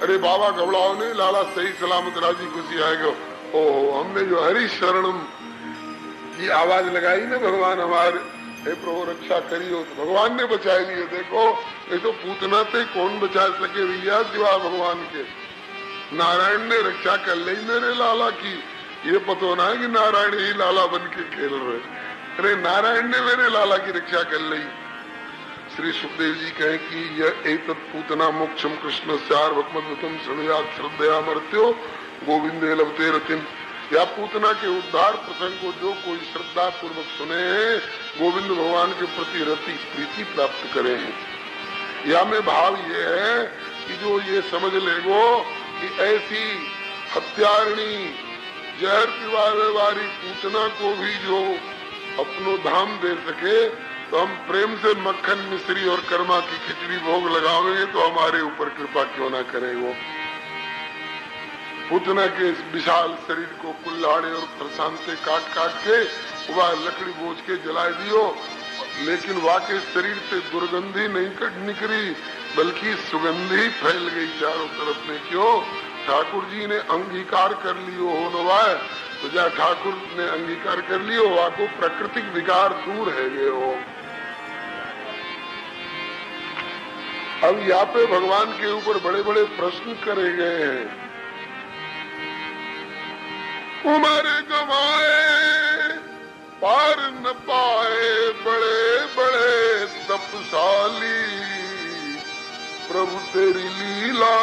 अरे बाबा घबराओ नहीं, लाला सही सलामत राजी खुशी आएगा। ओहो, हमने जो हरि शरणम की आवाज लगाई ना भगवान हमारे, हे प्रभु रक्षा करियो, तो भगवान ने बचा लिए। देखो ये तो पूतना थे, कौन बचा सके भैया सिवा भगवान के। नारायण ने रक्षा कर ली मेरे लाला की। ये पता ना है कि नारायण ही लाला बन के खेल रहे। अरे नारायण ने मेरे लाला की रक्षा कर ली। श्री सुखदेव जी कहे कि यह एक पूतना मोक्षम कृष्ण सार्वत्मद्भुतम श्रृणुयात् श्रद्धया मर्त्यो गोविंदे लभते रतिम। या पूतना के उद्धार प्रसंग को जो कोई श्रद्धा पूर्वक सुने हैं, गोविंद भगवान के प्रति रति प्रीति प्राप्त करे हैं। या में भाव ये है कि जो ये समझ लेगो कि ऐसी हत्यारिणी जहर पिवावे वाली पूतना को भी जो अपनो धाम दे सके, तो हम प्रेम से मक्खन मिश्री और कर्मा की खिचड़ी भोग लगावेंगे तो हमारे ऊपर कृपा क्यों ना करे वो। पूतना के इस विशाल शरीर को कुल्हाड़े और फरसान से काट काट के वह लकड़ी बोझ के जला दियो, लेकिन वाकई शरीर से दुर्गंधी नहीं निकली, बल्कि सुगंधी फैल गई चारों तरफ में। क्यों? ठाकुर जी ने अंगीकार कर लियो हो नवाय, तो जा ठाकुर ने अंगीकार कर लियो, वाको प्राकृतिक विकार दूर है गए हो। अब यहाँ पे भगवान के ऊपर बड़े बड़े प्रश्न करे गए हैं। उम्र गवाए पार न पाए बड़े बड़े तपशाली, प्रभु तेरी लीला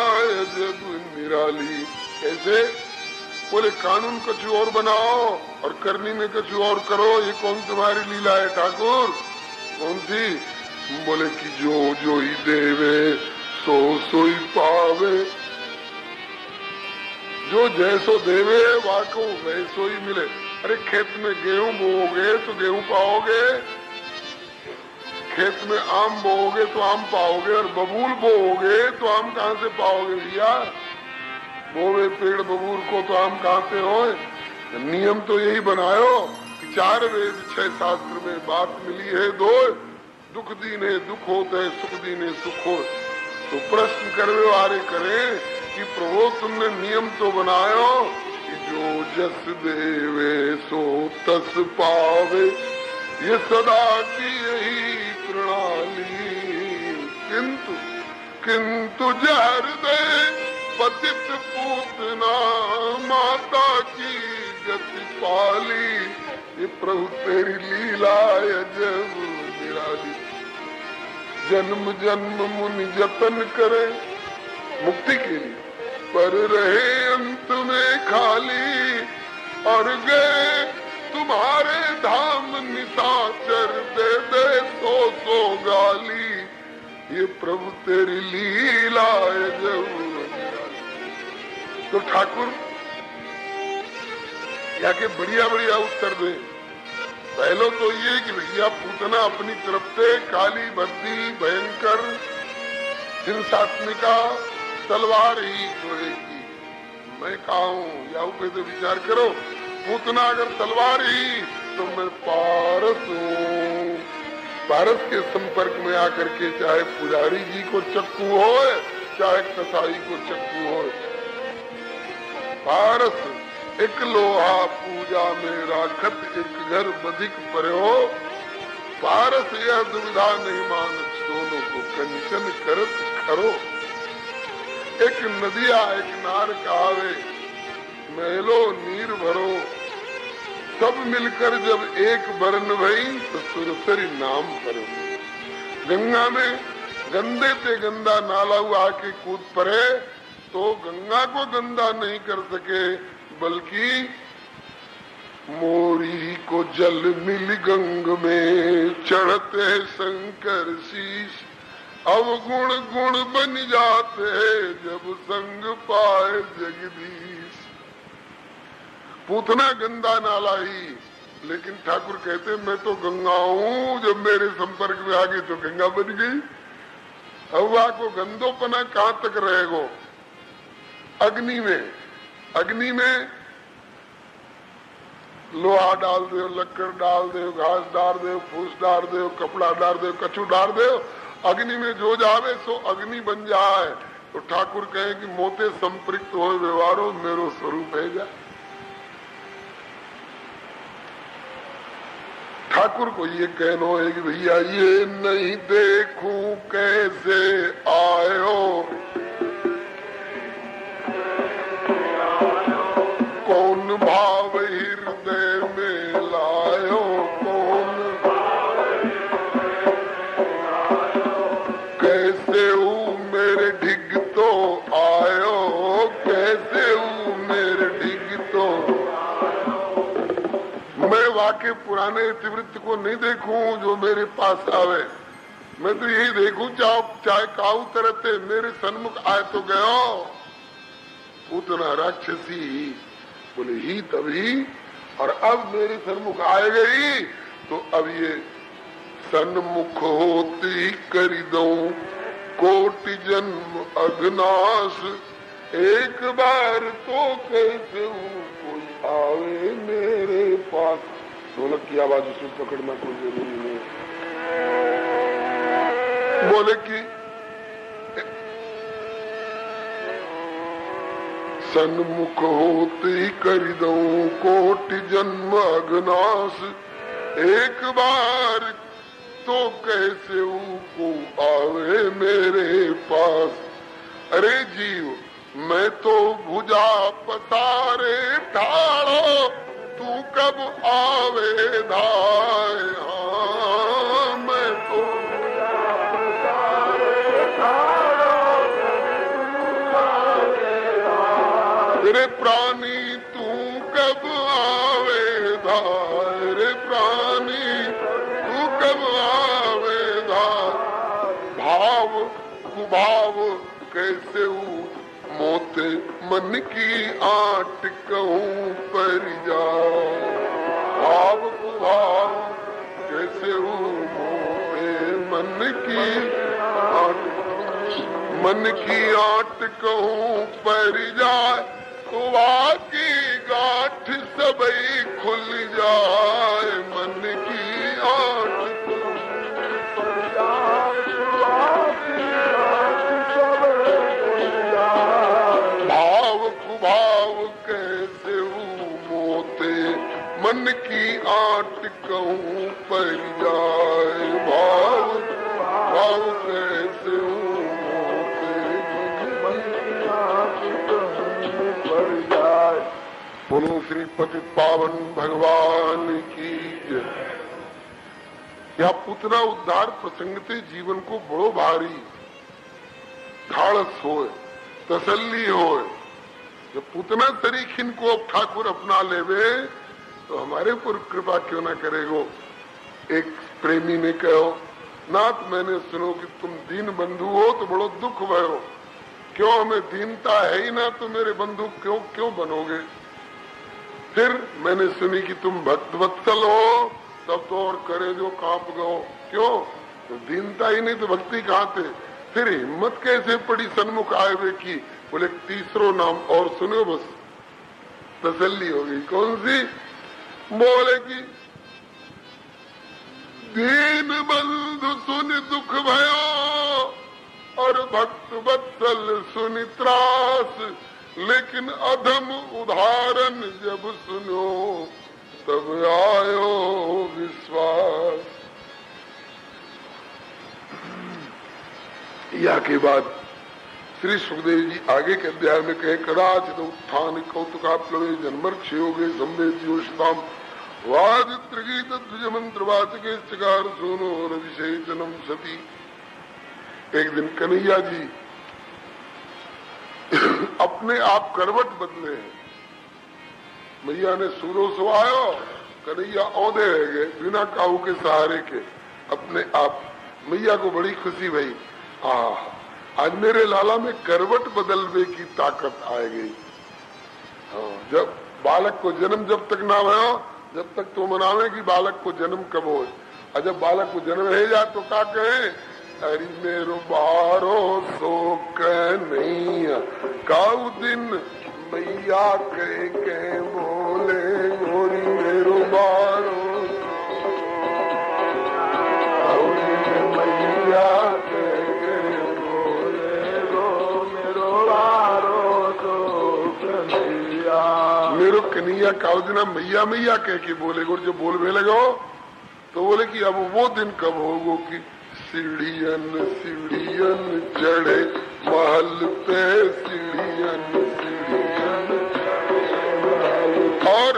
जब निराली। कैसे? बोले कानून कुछ और बनाओ और करनी में कुछ और करो, ये कौन तुम्हारी लीला है ठाकुर? कौन सी? बोले कि जो ही देवे सो सोई पावे, जो जैसो देवे वाको वैसो ही मिले। अरे खेत में गेहूं बोओगे तो गेहूं पाओगे, खेत में आम बोओगे तो आम पाओगे, और बबूल बोओगे तो आम कहाँ से पाओगे भैया? बोवे पेड़ बबूल को तो आम कहाँ से हो? नियम तो यही बनायो कि 4 वेद 6 शास्त्र में बात मिली है दो, दुख दीने दुख होते सुख दीने सुख हो। तो प्रश्न करवे वारे करें कि प्रभु तुमने नियम तो बनायो कि जो जस देवे सो तस पावे, ये सदा की यही प्रणाली। किंतु किंतु जहर दे पतित पूतना माता की गति पाली, ये प्रभु तेरी लीला जब निराली। जन्म जन्म मुनि जतन करे मुक्ति के लिए, पर रहे अंत में खाली, और गए तुम्हारे धाम निशाचर दे दे सो गाली, ये प्रभु तेरी लीला जब निराली। तो ठाकुर या के बढ़िया बढ़िया उत्तर दे। पहले तो ये कि भैया पूतना अपनी तरफ से काली भद्दी भयंकर हिंसात्मिका तलवार ही तोड़ेगी। मैं कहा हूँ या पे तो विचार करो, पूतना अगर तलवार ही तो मैं पारस हूँ। पारस के संपर्क में आकर के चाहे पुजारी जी को चक्कू हो चाहे कसाई को चक्कू हो, पारस एक लोहा पूजा में राखत एक घर बधिक पर्यो, पारस यह दुविधा नहीं मानत दोनों को कंचन करत खरो। एक नदिया एक नार कहावे महलो नीर भरो, सब मिलकर जब एक बरन भई तो सुरसरी नाम करो। गंगा में गंदे से गंदा नाला हुआ आके कूद पड़े तो गंगा को गंदा नहीं कर सके, बल्कि मोरी को जल मिल गंग में चढ़ते शंकर शीश, अवगुण गुण बन जाते जब संग पाए जगदीश। पूतना गंदा नाला ही, लेकिन ठाकुर कहते मैं तो गंगा हूँ, जब मेरे संपर्क में आ गई तो गंगा बन गई। हवा को गंदोपना कहाँ तक रहेगो? अग्नि में लोहा डाल दो, लक्कड़ डाल दो, घास डाल दो, फूस डाल दो, कपड़ा डाल दो, कछू डाल दो, अग्नि में जो जावे सो अग्नि बन जाए। तो ठाकुर कहे कि मोते संपृक्त हो व्यवहारो मेरो स्वरूप है जा। ठाकुर को ये कहना है कि भैया ये नहीं देखूं कैसे आयो, कौन भाव हृदय में लायो, कौन कैसे हूँ मेरे ढिग तो आयो, कैसे हूँ मेरे ढिग तो। मैं वाकई पुराने इतिवृत्त को नहीं देखूं जो मेरे पास आवे, मैं तो यही देखूं चाहे काऊ तरते मेरे सन्मुख आए तो गयो। पूतना राक्षसी बोले ही तभी, और अब मेरे सन्मुख आए गई तो अब ये सन्मुख होती करी दऊं कोटि जन्म अघनाश, एक बार तो कैसे कोई आवे मेरे पास। ढोलक की आवाज उसमें पकड़ना कोई जरूरी नहीं। बोले कि सन्मुख होते ही कर दऊं कोटि जन्म अघनाश। एक बार तो कैसे को आवे मेरे पास। अरे जीव मैं तो भुजा पसारे ठाड़ो, तू कब आवे धाय। हाँ मैं तो भुजा पसारे ठाड़ो, रे प्राणी तू कब आवे धाय। रे प्राणी तू कब आवे धाय। भाव कुभाव कैसे मोते मन की आट कहूँ पर जाओ। भाव कुभाव कैसे मोते मन की आट, मन की आट कहूँ पर जाए। कुआ की गांठ सबई खुल जाए। मन की आट पर जाए। भाव कुभाव कैसे मोते मन की आट कहूँ पर जाए। भाव भाव कैसे मोते मन की आट कहूँ पर जाए। बोलो श्री पतित पावन भगवान की जय। या पुतना उद्धार प्रसंगते जीवन को बड़ो भारी ढाड़स होए, तसल्ली होए। जब पुतना तरीखिन को अब ठाकुर अपना लेवे तो हमारे पर कृपा क्यों ना करेगो। एक प्रेमी ने कहो, नाथ मैंने सुनो कि तुम दीन बंधु हो तो बड़ो दुख भयो। क्यों हमें दीनता है ही ना तो मेरे बंधु क्यों क्यों बनोगे। फिर मैंने सुनी कि तुम भक्त वत्सल हो, तब तो और करे जो कांप गो। क्यों तो दीनता ही नहीं तो भक्ति कहाँ थे। फिर हिम्मत कैसे पड़ी सन्मुख आए हुए की। बोले तीसरो नाम और सुनो बस तसल्ली होगी। कौन सी। बोले की दीन बंधु सुन दुख भयो और भक्त वत्सल सुन त्रास। लेकिन अधम उदाहरण जब सुनो तब आयो विश्वास। या के बाद श्री सुखदेव जी आगे के अध्याय में कहे, कदाचित उत्थान कौतुका प्लवे जन्मर्क्षयोगे संवेद योषताम वादित्र गीत द्विज मंत्र वाचके चकार सोनो रविशेचनम सती। एक दिन कन्हैया जी अपने आप करवट बदले हैं। मैया ने सूरो सुहायो, कन्हैया औंधे रह गए बिना काहू के सहारे के अपने आप। मैया को बड़ी खुशी भई, आज मेरे लाला में करवट बदलने की ताकत आ गई। जब बालक को जन्म जब तक ना भयो जब तक तो मनावे कि बालक को जन्म कब हो। और जब बालक को जन्म है जाए तो क्या कहे, अरे मेरो बारो सो नहीं काऊ दिन मैया के बोले गोरी मेरो बारो मैया मेरो कन्हैया काऊ दिन मैया मैया कह के बोले गोर। जो बोल में लगो तो बोले कि अब वो दिन कब होगो कि सीढ़ियन सीढ़ियन चढ़े महल पे सीढ़ियन सीढ़ियन और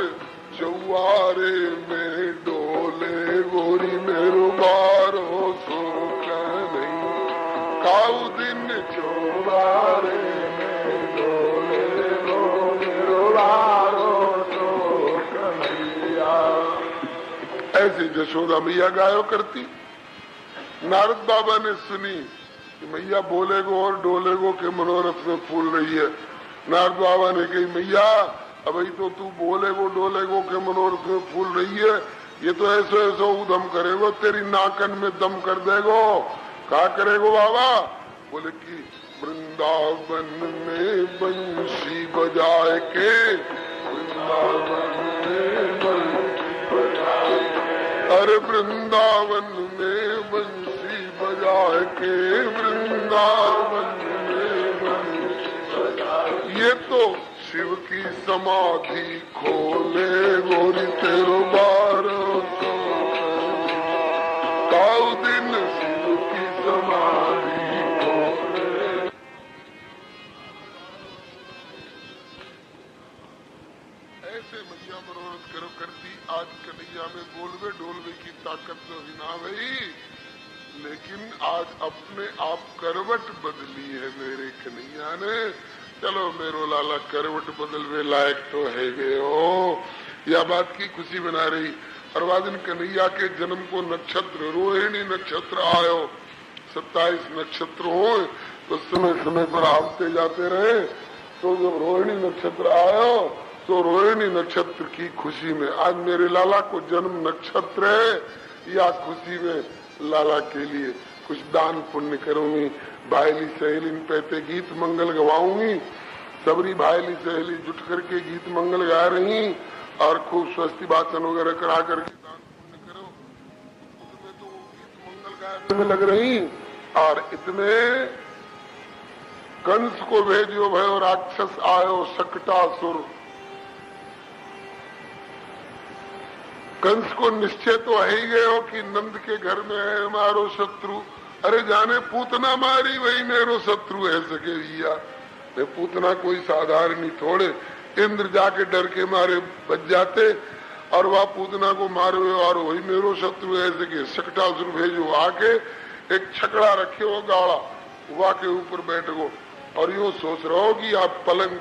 चौवारे में डोले गोरी मेरो बारो सो नहीं काऊ दिन चौवारे में डोले मेरो बारो सो कन्हैया। ऐसी जशोदा मैया गायो करती। नारद बाबा ने सुनी कि मैया बोलेगो और डोलेगो के मनोरथ में फूल रही है। नारद बाबा ने कही मैया अभी तो तू बोलेगो डोलेगो के मनोरथ में फूल रही है, ये तो ऐसो ऐसो उदम करेगो तेरी नाकन में दम कर देगो। क्या करेगो बाबा। बोले कि वृंदावन में बंशी बजाए के, वृंदावन में बंशी बजाए, अरे वृंदावन में बंशी बजाए के, वृंदावन में बंशी बजाए। ये तो शिव की समाधि खोले गोरी तेरो बारो काउ दिन शिव की समाधि खोले। ऐसे मैया मनोरथ करो करती आज कन्हैया में बोलवे डोलवे की ताकत तो ही ना भई, लेकिन आज अपने आप करवट बदली है मेरे कन्हैया ने। चलो मेरो लाला करवट बदलवे लायक तो है गए हो, यह बात की खुशी बना रही। और बाद दिन कन्हैया के जन्म को नक्षत्र रोहिणी नक्षत्र आयो, 27 नक्षत्र हो तो समय समय पर आवते जाते रहे। तो जब रोहिणी नक्षत्र आयो तो रोहिणी नक्षत्र की खुशी में आज मेरे लाला को जन्म नक्षत्र है, या खुशी में लाला के लिए कुछ दान पुण्य करूंगी। भाईली सहेली पहते गीत मंगल गवाऊंगी, सबरी भाईली सहेली जुट करके गीत मंगल गा रही और खूब स्वस्ति वाचन वगैरह करा करके दान पुण्य करो। उसमें तो गीत मंगल गाने में लग रही। और इतने कंस को भेजो भयो राक्षस आयो शकटासुर। कंस को निश्चय तो है ही गए हो कि नंद के घर में है हमारो शत्रु। अरे जाने पूतना मारी वही मेरो शत्रु है सके भैया। पूतना कोई साधारण ही थोड़े, इंद्र जाके डर के मारे बच जाते और वह पूतना को मारो और वही मेरो शत्रु है सके। शकटासुर भेजो, आके एक छकड़ा रखे हो गाड़ा, वह के ऊपर बैठ गो और यो सोच रहे हो कि आप पलंग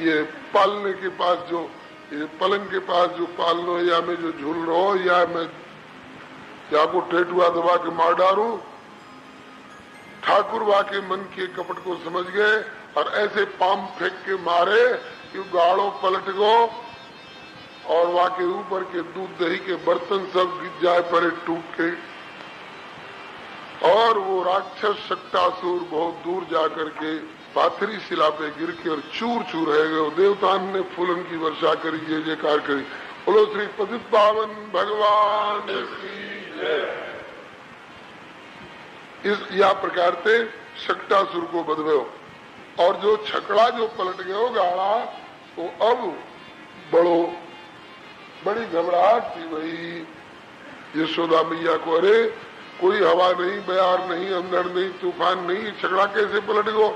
ये पालने के पास जो ये पलंग के पास जो पालनो या मैं जो झूल रहा हो या मैं क्या को टेटुआ दबा के मार डालू। ठाकुर वा के मन के कपट को समझ गए और ऐसे पाम फेंक के मारे कि गाड़ो पलट गो और वहां के ऊपर के दूध दही के बर्तन सब गिर जाए परे टूट के। और वो राक्षस शकटासुर बहुत दूर जाकर के पाथरी शिला पे गिर के और चूर चूर रह गए। देवतान ने फूलन की वर्षा करी, जय जयकार करी। बोलो श्री पतित पावन भगवान की जय। इस या प्रकार से शकटासुर को बदलो और जो छकड़ा जो पलट गयो गाड़ा तो अब बड़ी घबराहट थी भाई यशोदा मैया को। अरे कोई हवा नहीं, बयार नहीं, अंदर नहीं, तूफान नहीं, छकड़ा कैसे पलट गयो।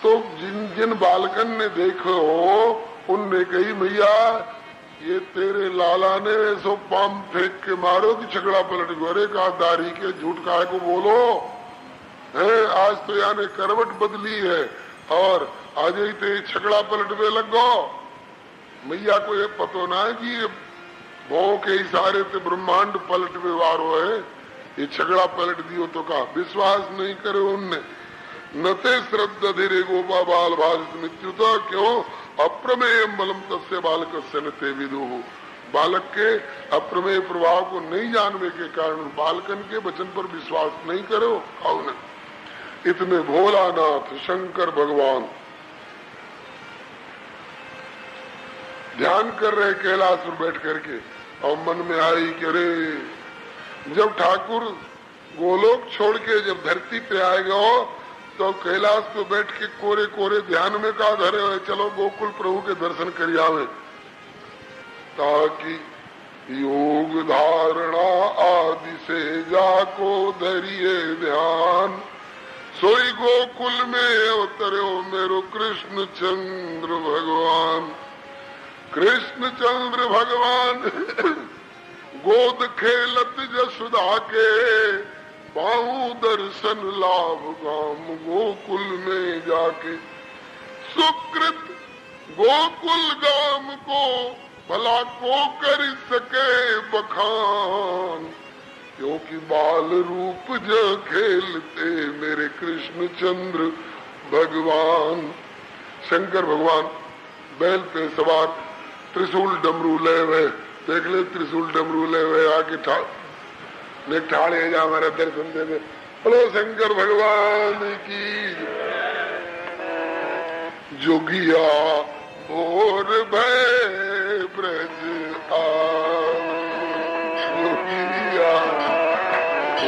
तो जिन जिन बालकन ने देखो उनने कही मैया ये तेरे लाला ने ऐसो पाम फेंक के मारो कि छकड़ा पलट गयो। अरे कहा दारी के झूठ काहे को बोलो है, आज तो यानी करवट बदली है और आज ही तो छकड़ा पलटवे लग गो। मैया को ये पतो ना है कि ये भौ के इशारे से ब्रह्मांड पलटवे वारो है, ये छकड़ा पलट दियो तो कहा विश्वास नहीं करे उनने। नते श्रद्धा धीरे गोपा बाल भाषित मृत्युता क्यों अप्रमेय बलम तस्य बालक से नते विदु। बालक के अप्रमेय प्रभाव को नहीं जानने के कारण बालकन के वचन पर विश्वास नहीं करो। कौन इतने भोलानाथ शंकर भगवान ध्यान कर रहे कैलाश पर बैठ करके और मन में आई कि अरे जब ठाकुर गोलोक छोड़ के जब धरती पे आएगा तो कैलाश पे बैठ के कोरे कोरे ध्यान में का धरे हुए, चलो गोकुल प्रभु के दर्शन कर आवे ताकि योग धारणा आदि से जाको धरिए ध्यान। सोई गोकुल में अवतरो मेरो कृष्ण चंद्र भगवान। कृष्ण चंद्र भगवान गोद खेलत जसुदा के पाऊं दर्शन लाभ गाम गोकुल में जाके। सुकृत गोकुल गाम को भला को कर सके बखान, क्योंकि बाल रूप जो खेलते मेरे कृष्ण चंद्र भगवान। शंकर भगवान बैल पे सवार त्रिशूल डमरू ले हुए, देख ले त्रिशूल डमरू ले हुए आके ठाड़े जा हमारा दर्शन दे दे। बोलो शंकर भगवान की। जोगिया और भय ब्रज जोगिया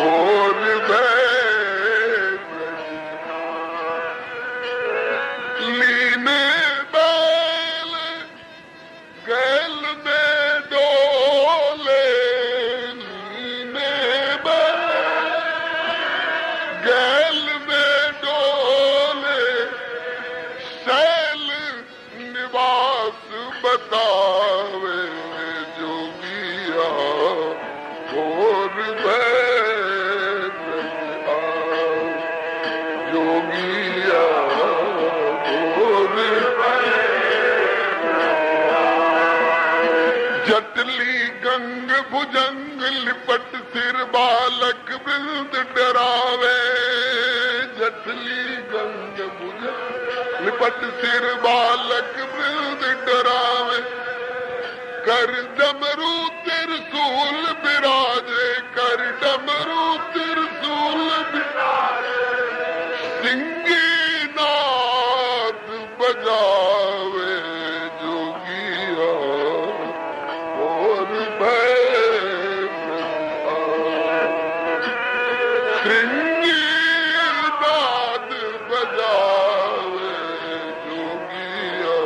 और भय ब्रज लीने बैल गैल में डोले लीने बैल गैल में डोले शैल निवास बतावे जोगिया और भय जोगिया और जटली गंग भुजंग लिपट सिर बालक वृंद डरावे जटली गंग भुजंग लिपट सिर बालक वृंद डरावे कर डमरू त्रिशूल विराजे कर डमरू त्रिशूल विराजे सिंगी नाद बजावे जोगिया और भय सिंगी नाद बजावे जोगिया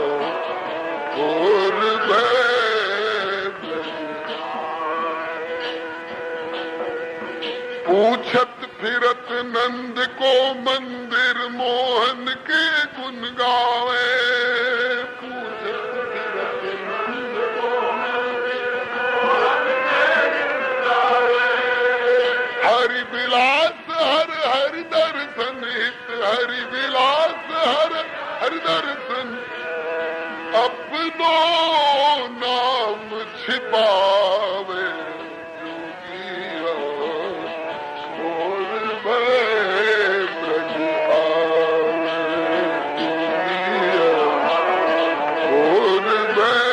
और भय पूछत फिरत नंद को मंदिर मोहन के गुण गावे पूछत फिरत नंद को हरि विलास हर हरि दर्शन हित हरि विलास हर हरि दर्शन अपनो नाम छिपावे जोगिया और भय ब्रज आवे जोगिया और भय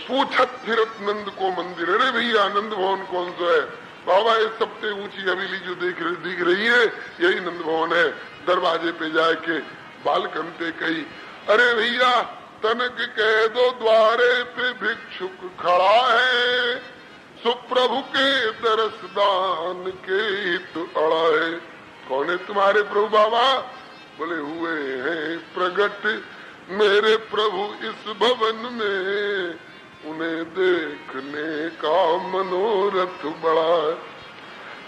पूछत फिरत नंद को मंदिर अरे भैया नंद भवन कौन सा है बाबा इस सबसे ऊंची हवेली जो दिख रही है यही नंद भवन है दरवाजे पे जाके बालकंते कही अरे भैया तनक कह दो द्वारे पे भिक्षुक खड़ा है सुप्रभु के दरस दान के हित अड़ा है कौन है तुम्हारे प्रभु बाबा बोले हुए हैं प्रगट मेरे प्रभु इस भवन में उन्हें देखने का मनोरथ बड़ा है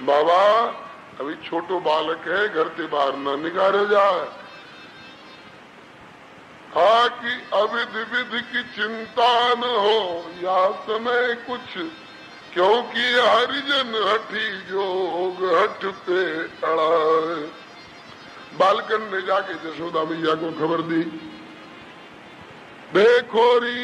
बाबा अभी छोटो बालक है घर से बाहर ना निकाले जाए हाँ कि अविधि विधि की चिंता न हो या समय कुछ क्योंकि हरिजन हठी योग हठ पे अड़ा है बालकन ने जाके जशोदा मैया को खबर दी देखो री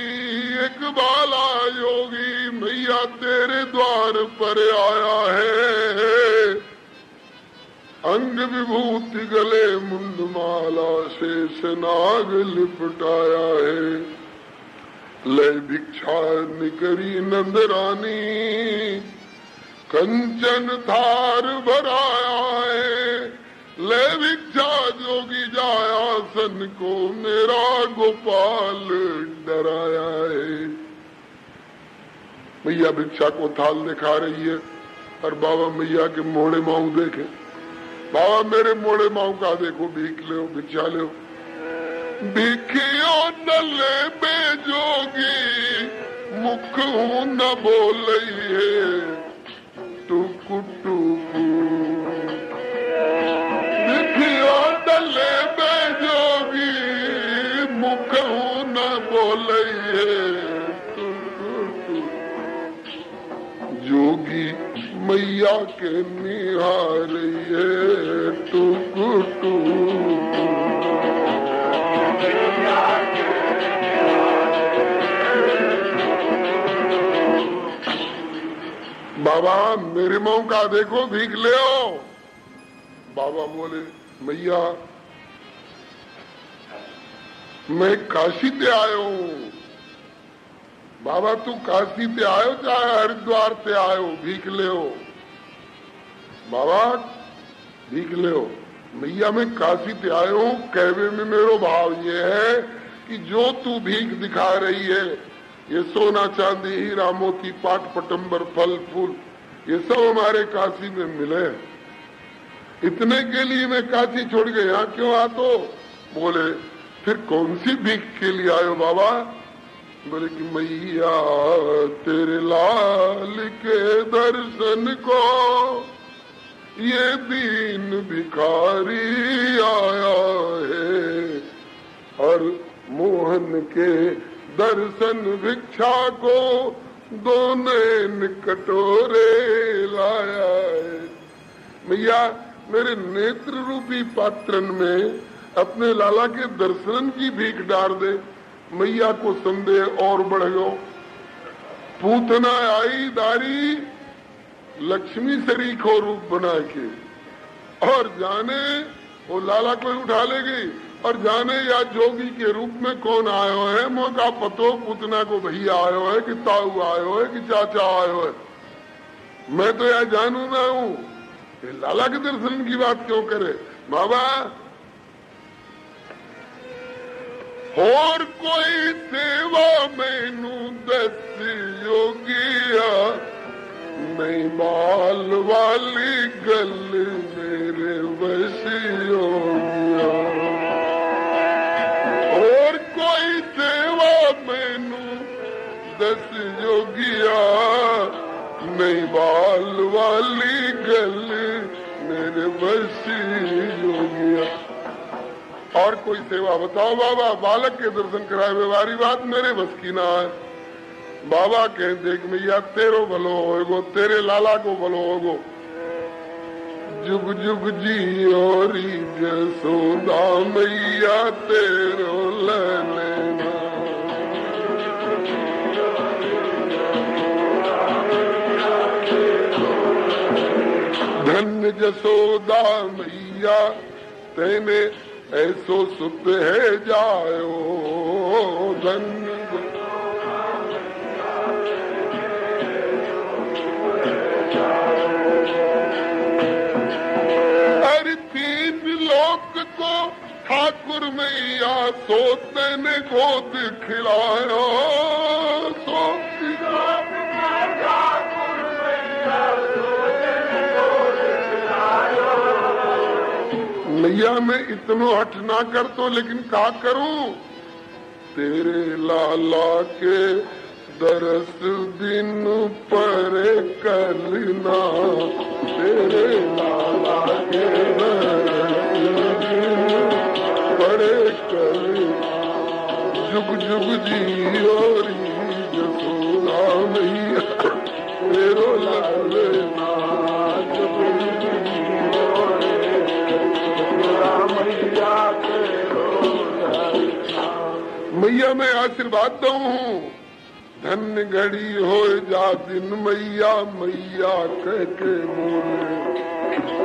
एक बाला योगी मैया तेरे द्वार पर आया है अंग विभूति गले मुंड माला शेष नाग लिपटाया है ले भिक्षा निकरी नंद रानी कंचन थार भराया है ले भिक्षा जोगी जाया सन को मेरा गोपाल डराया है मैया भिक्षा को थाल दिखा रही है और बाबा मैया के मोड़े माऊ देखे बाबा मेरे मोड़े माऊ का देखो भीख लो भिक्षा लो भिखियो नले बेजोगी मुख न बोल है टुकु टुकु भिखियो नले बेजोगी मुख न बोल है टुकु टुकु जोगी मैया के निहार ये टुकु टुकु बाबा मेरे मुंह का देखो भीख ले आओ बाबा बोले मैया मैं काशी से आया हूँ बाबा तू काशी ते आयो चाहे हरिद्वार ते आयो, भीख ले हो बाबा, भीख ले हो। मैया मैं काशी ते आयो हूँ, कहवे में मेरो भाव ये है कि जो तू भीख दिखा रही है, ये सोना चांदी हीरा मोती पाट पटंबर फल फूल, ये सब हमारे काशी में मिले। इतने के लिए मैं काशी छोड़ के यहाँ क्यों आ? तो बोले फिर कौन सी भीख के लिए आयो बाबा? बोले कि मैया तेरे लाल के दर्शन को ये दीन भिखारी आया है, और मोहन के दर्शन भिक्षा को दो नैन कटोरे लाया है। मैया मेरे नेत्र रूपी पात्रन में अपने लाला के दर्शन की भीख डाल दे। मैया को संदेह और बढ़ गयो। पूतना आई दारी लक्ष्मी शरीक हो रूप बना के, और जाने वो लाला को उठा ले गई, और जाने या जोगी के रूप में कौन आयो है, मौका पतो पूतना को भैया आयो है कि ताऊ आयो है कि चाचा आयो है, मैं तो यह जानू ना हूँ। लाला के दर्शन की बात क्यों करे बाबा? और कोई सेवा मैनू दस योगिया, नहीं माल वाली गल मेरे बस योगिया। और कोई सेवा मैनू दस योगिया, नहीं माल वाली गल मेरे बस योगिया। और कोई सेवा बताओ बाबा? बालक के दर्शन कराए व्यवहारी बात मेरे बस की ना है। बाबा कह देख मैया तेरो भलो होगो, तेरे लाला को भलो होगो। जुग जुग जी और जसोदा मैया तेरो लेना। धन्य जसोदा मैया तेने ऐसो सुत है जायो, धन्य अरे तीन लोक को ठाकुर मैया सोते ने गोद खिलाया, मैया मैं इतनो हट ना कर तो, लेकिन क्या करूं? तेरे लाला के दरस दिन पर करना, तेरे लाला के दरस दिन पर करना। जुग जुग जी और जसोदा मैया तेरो लालना, मैया मैं आशीर्वाद दऊ हूँ। धन्य घड़ी हो जा दिन मैया, मैया कह के बोले।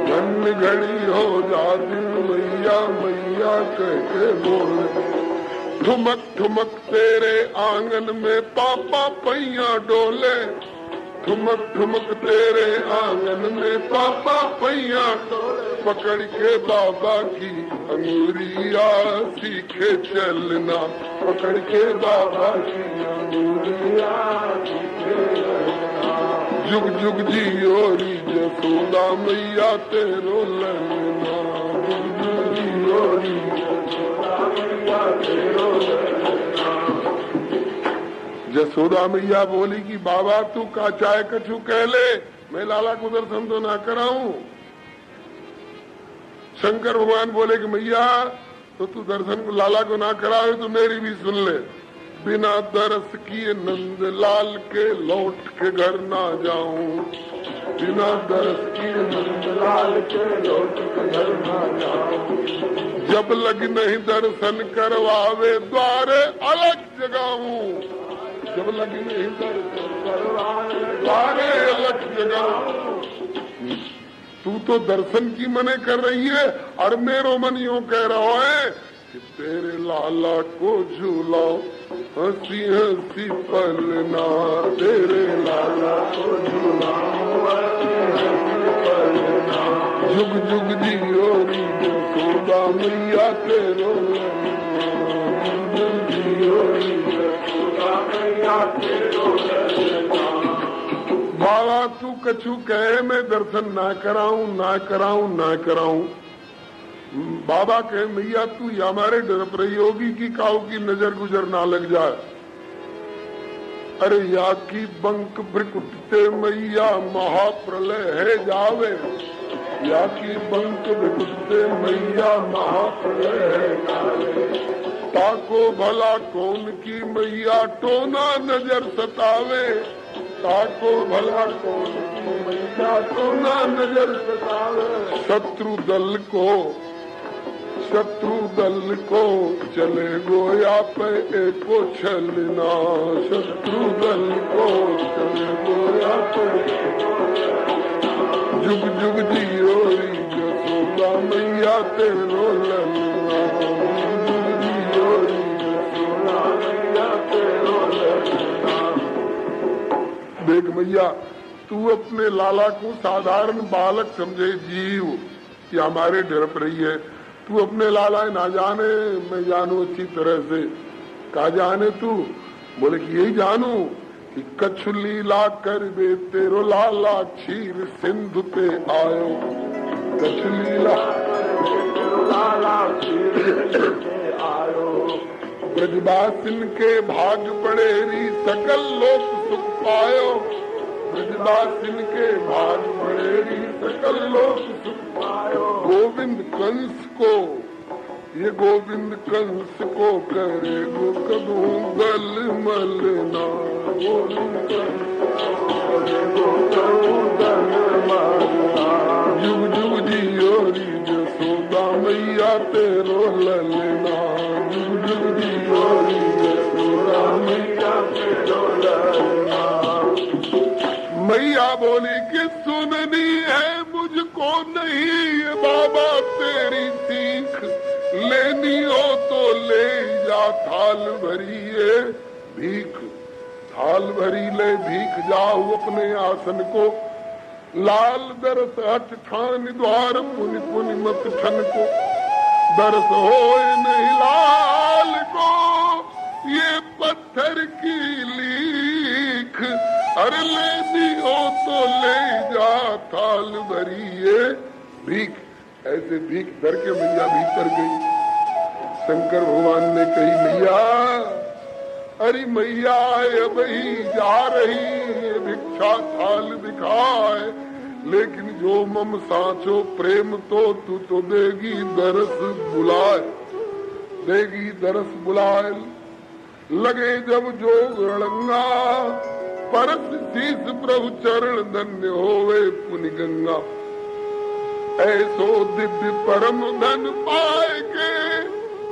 धन्य घड़ी हो जा दिन मैया, मैया कह के बोले। ठुमक ठुमक तेरे आंगन में पापा पैया डोले, ठुमक ठुमक तेरे आंगन में पापा पैया डोले। पकड़ के बाबा की अंगुरिया सीखे चलना, पकड़ के बाबा की अंगुरिया सीखे चलना। जुग जुग जियोरी जसोदा मैया तेरो ललना, जुग जुग जियोरी जसोदा मैया तेरो ललना। जसोदा मैया बोली कि बाबा तू का चाय कछु कह ले, मैं लाला को दर्शन तो ना कराऊं। शंकर भगवान बोले कि मैया तो तू दर्शन को लाला को ना कराए तो मेरी भी सुन ले। बिना दरस किए नंद लाल के लौट के घर ना जाऊं, बिना दरस किए नंद लाल के लौट के घर ना जाऊं। जब लग नहीं दर्शन करवावे द्वारे अलग जगाऊं, जब लग नहीं दर्शन करवावे द्वारे अलग जगाऊं। तू तो दर्शन की मने कर रही है, और मेरो मन यूं कह रहा है कि तेरे लाला को झूलाओ। हंसी हंसी पलना तेरे लाला को झुलाऊं, जुग जुग जियो री यशोदा मैया तेरो, जुग जियो री यशोदा मैया तेरो। बाबा तू कछु कहे मैं दर्शन ना कराऊं, ना कराऊं, ना कराऊं। बाबा कहे मैया तू हमारे डर प्रयोगी की काऊ की नजर गुजर ना लग जाए। अरे या की बंक भ्रिकुटते मैया महाप्रलय है जावे, या की बंक भ्रिकुटते मैया महाप्रलय है जावे। ताको भला कौन की मैया टोना नजर सतावे, ताको भला कौन की मैया टोना नजर सतावे। शत्रु दल को चले गोया पे एको छलना, शत्रु दल को चले गोया पे। जुग जुग जियो री यशोदा मैया तेरो ललना, जुग जियो री यशोदा मैया तेरो ललना। देख मैया तू अपने लाला को साधारण बालक समझे, जीव कि हमारे ढरप रही है। तू अपने लाला ना जाने, मैं जानू अच्छी तरह से। कहा जाने तू? बोले कि यही जानू कि कछु लीला कर बे तेरो लाला क्षीर सिंधु पे आयो, कछु लीला तेरो लाला क्षीर सिंधु पे आयो। ब्रजवासिन के भाग पड़े री सकल लोक सुख पायो, ब्रजवासिन के भाग पड़े री सकल लोक सुख पायो। गोविंद कंस को, ये गोविंद कंस को करे गो कदू गल मलना, गोविंद कंस को करे गो कदू गल मलना। जुग जुग जियो री यशोदा मैया तेरो ललना, जुग जुग जियो री यशोदा मैया तेरो ललना। मैया बोली कि सुननी है मुझको नहीं ये बाबा तेरी सीख, लेनी हो तो ले जा थाल भरी है भीख, थाल भरी ले भीख जाओ अपने आसन को। लाल दरस हट ठान द्वार पुनि पुनि मत ठन को, दरस होए नहीं लाल को ये पत्थर की लीख। अरे लेनी हो तो ले जा थाल भरी ये भीख। ऐसे भीख धर के मैया भीतर गई। शंकर भगवान ने कही मैया, अरे मैया अब ही जा रही भिक्षा थाल दिखाए, लेकिन जो मम साचो प्रेम तो तू तो देगी दरस बुलाए, देगी दरस बुलाए। लगे जब जो गणंगा परस शीस प्रभु चरण धन्य होवे पुनि गंगा। ऐसो दिव्य परम धन पाए के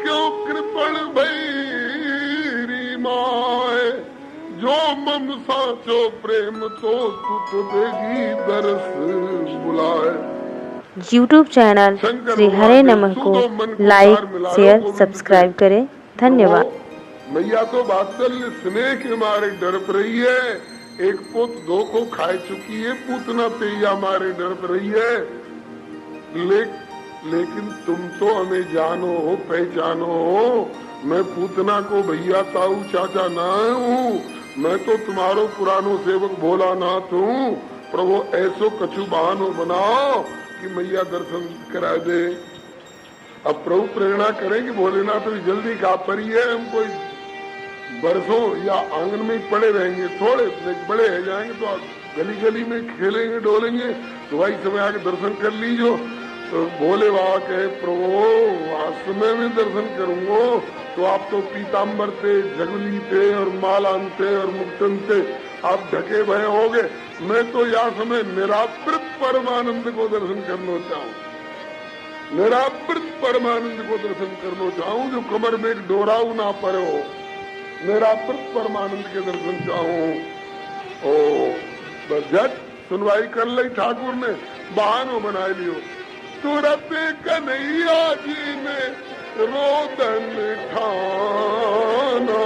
क्यों कृपण भैरी माए, जो मम साचो प्रेम तो तू तो देगी दरस बुलाए। YouTube चैनल श्री हरे नमः को लाइक शेयर सब्सक्राइब करें। धन्यवाद। मैया तो वात्सल्य स्नेह के मारे डरप रही है। एक पुत दो को खा चुकी है, पूतना पे हमारे डरप रही है। लेकिन तुम तो हमें जानो हो, पहचानो हो। मैं पूतना को भैया ताऊ चाचा ना हूँ, मैं तो तुम्हारो पुरानो सेवक भोलानाथ हूँ। प्रभु ऐसो कछु बहानो बनाओ कि मैया दर्शन करा दे। अब प्रभु प्रेरणा करें कि भोलेनाथ तो जल्दी का परी है, हम कोई बरसों या आंगन में ही पड़े रहेंगे, थोड़े बड़े हो जाएंगे तो गली गली में खेलेंगे डोलेंगे, तो भाई समय आके दर्शन कर लीजो। तो भोले बाबा कहे प्रभु आज समय में दर्शन करूंगो, तो आप तो पीताम्बर थे, जगली थे और मालान थे और मुक्तन थे, आप ढके भय हो गए। मैं तो यहाँ समय निरावृत परमानंद को दर्शन करना चाहूँ, निरावृत परमानंद को दर्शन करना चाहूँ, जो कमर में एक डोराऊ ना पड़े हो। निरावृत परमानंद के दर्शन चाहूँ। ओ बस झट सुनवाई कर ली ठाकुर ने, बहानो बना लियो। तुरंत कन्हैया जी ने रोदन ठाना।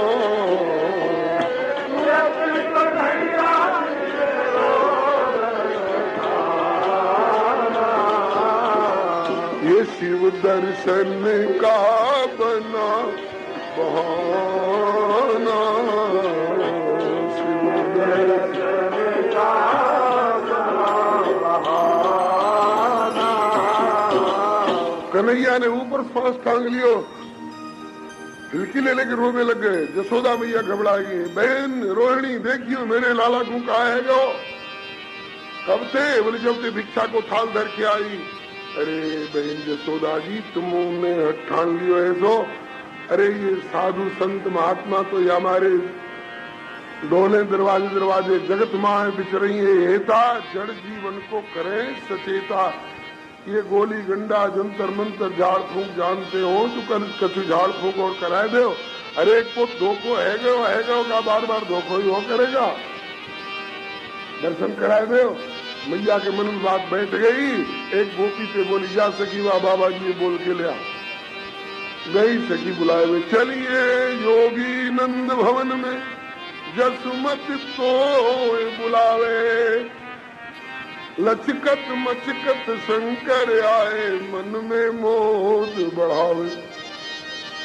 ये शिव दर्शन का बना बहाना, शिव दर्शन का बहाना। कन्हैया ने ऊपर सांस टांग लियो, हिलकी ले लेके रोने लग गए। जसोदा मैया घबरा गई, बहन रोहिणी देखियो मेरे लाला को कहा है जो कब थे? बोले जब ते भिक्षा को थाल धर के आई। अरे बहन जसोदा जी तुमने ठान लियो है तो? अरे ये साधु संत महात्मा तो ये हमारे डोले दरवाजे दरवाजे जगत माए बिच रही है। हेता जड़ जीवन को करें सचेता। ये गोली गंडा जंतर मंतर झाड़ फूक जानते हो तो कछु झाड़ फूक और कराए दो। अरे एक को धोखो है गो का बार बार धोखो ही हो करेगा। दर्शन कराए दो। मैया के मन में बात बैठ गई। एक गोपी से बोली जा सकी वाह बाबा जी बोल के लिया। गई सखी बुलाए हुए, चलिए योगी नंद भवन में जसमत तो बुलावे। लचकत मचकत शंकर आए मन में मोद बढ़ावे।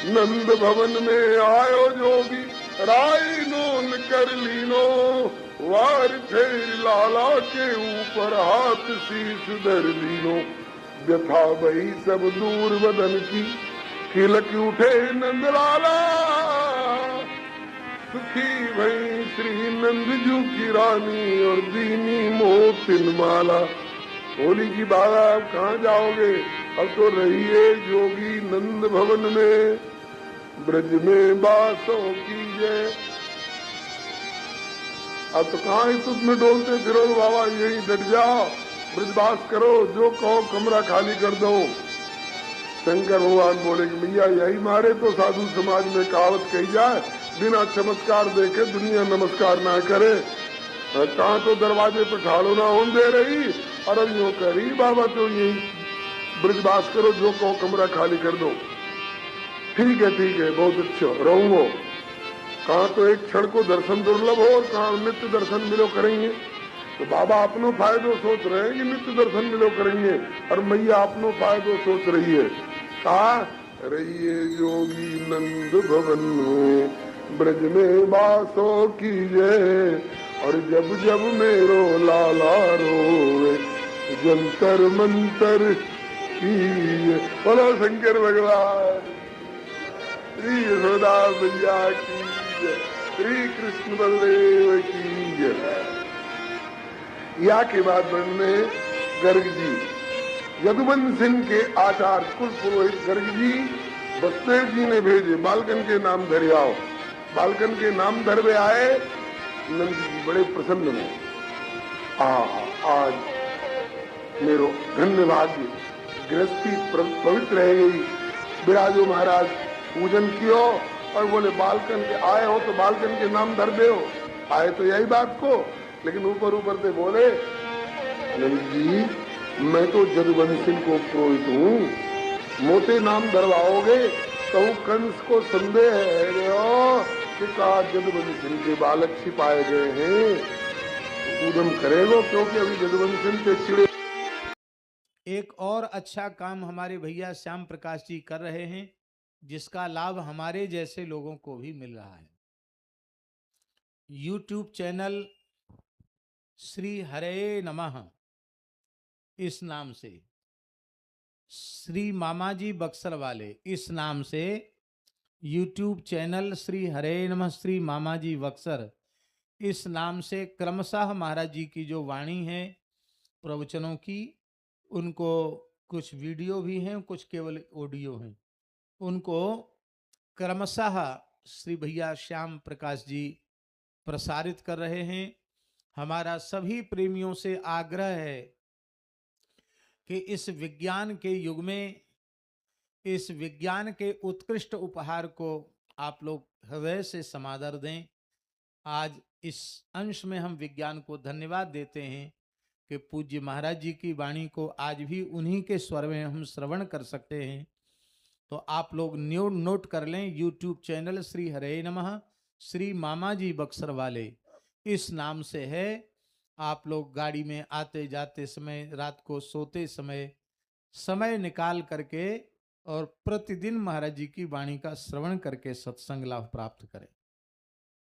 नंद भवन में आयो जोगी राय नोन कर लीनो। वार फेर लाला के ऊपर हाथ शीश धर लीनो। व्यथा भई सब दूर बदन की खिलक उठे नंदलाला। सुखी भई श्री नंदजू की रानी और दीनी मोतिन माला। होली की बाबा आप कहाँ जाओगे? अब तो रहिए जोगी नंद भवन में ब्रज में बासों कीजिए। अब तो कहाँ ही तुझमें डोलते फिरो बाबा, यही डट जाओ ब्रजवास करो, जो कहो कमरा खाली कर दो। शंकर भगवान बोले कि भैया यही मारे तो साधु समाज में कहावत कही जाए, बिना चमत्कार देखे दुनिया नमस्कार ना करे। कहाँ तो दरवाजे पर ठाड़ो ना होने दे रही और अब यूँ करी बाबा तो यही ब्रजवास करो, जो कहो कमरा खाली कर दो। ठीक है बहुत अच्छा रहूंगो। कहाँ तो एक क्षण को दर्शन दुर्लभ हो और कहाँ नित्य दर्शन मिलो करेंगे। तो बाबा अपनो फायदो सोच रहे हैं कि नित्य दर्शन मिलो करेंगे और मैया अपनो फायदो सोच रही है। कहा रहिए योगी नंद भवन में ब्रज में बासो कीजिए। और जब जब मेरो लाला रोवे जंतर मंतर कीजिए। बोलो शंकर भगवान श्री यशोदा मैया की जय, श्री कृष्ण बलदेव की जय। या के बाद बनने गर्ग जी यदुवंश सिंह के आचार्य कुल पुरोहित गर्ग जी बसदेव जी ने भेजे बालकन के नाम धरे आओ। बालकन के नाम धरवे आए। नंद जी बड़े प्रसन्न हुए। आज मेरो धन्यवाद गृहस्थी पवित्र रह गई। विराजो महाराज पूजन कियो और बोले बालकन के आए हो तो बालकन के नाम धर दे हो। आए तो यही बात को, लेकिन ऊपर से बोले नंद जी मैं तो जदुवंश को पुरोहित हूँ, मोटे नाम धरवाओगे तो कंस को संदेह है कि कहा जदुवंश के बालक छिपाए गए हैं, तो पूजन करेगो क्योंकि अभी जदुवंश के चिड़े। एक और अच्छा काम हमारे भैया श्याम प्रकाश जी कर रहे हैं, जिसका लाभ हमारे जैसे लोगों को भी मिल रहा है। YouTube चैनल श्री हरे नमः इस नाम से, श्री मामाजी बक्सर वाले इस नाम से YouTube चैनल श्री हरे नमः श्री मामाजी बक्सर इस नाम से क्रमशः महाराज जी की जो वाणी है प्रवचनों की, उनको कुछ वीडियो भी हैं, कुछ केवल ऑडियो हैं, उनको क्रमशः श्री भैया श्याम प्रकाश जी प्रसारित कर रहे हैं। हमारा सभी प्रेमियों से आग्रह है कि इस विज्ञान के युग में इस विज्ञान के उत्कृष्ट उपहार को आप लोग हृदय से समादर दें। आज इस अंश में हम विज्ञान को धन्यवाद देते हैं कि पूज्य महाराज जी की वाणी को आज भी उन्हीं के स्वर में हम श्रवण कर सकते हैं। तो आप लोग नोट कर लें, यूट्यूब चैनल श्री हरे नमः श्री मामा जी बक्सर वाले इस नाम से है। आप लोग गाड़ी में आते जाते समय, रात को सोते समय निकाल करके और प्रतिदिन महाराज जी की वाणी का श्रवण करके सत्संग लाभ प्राप्त करें।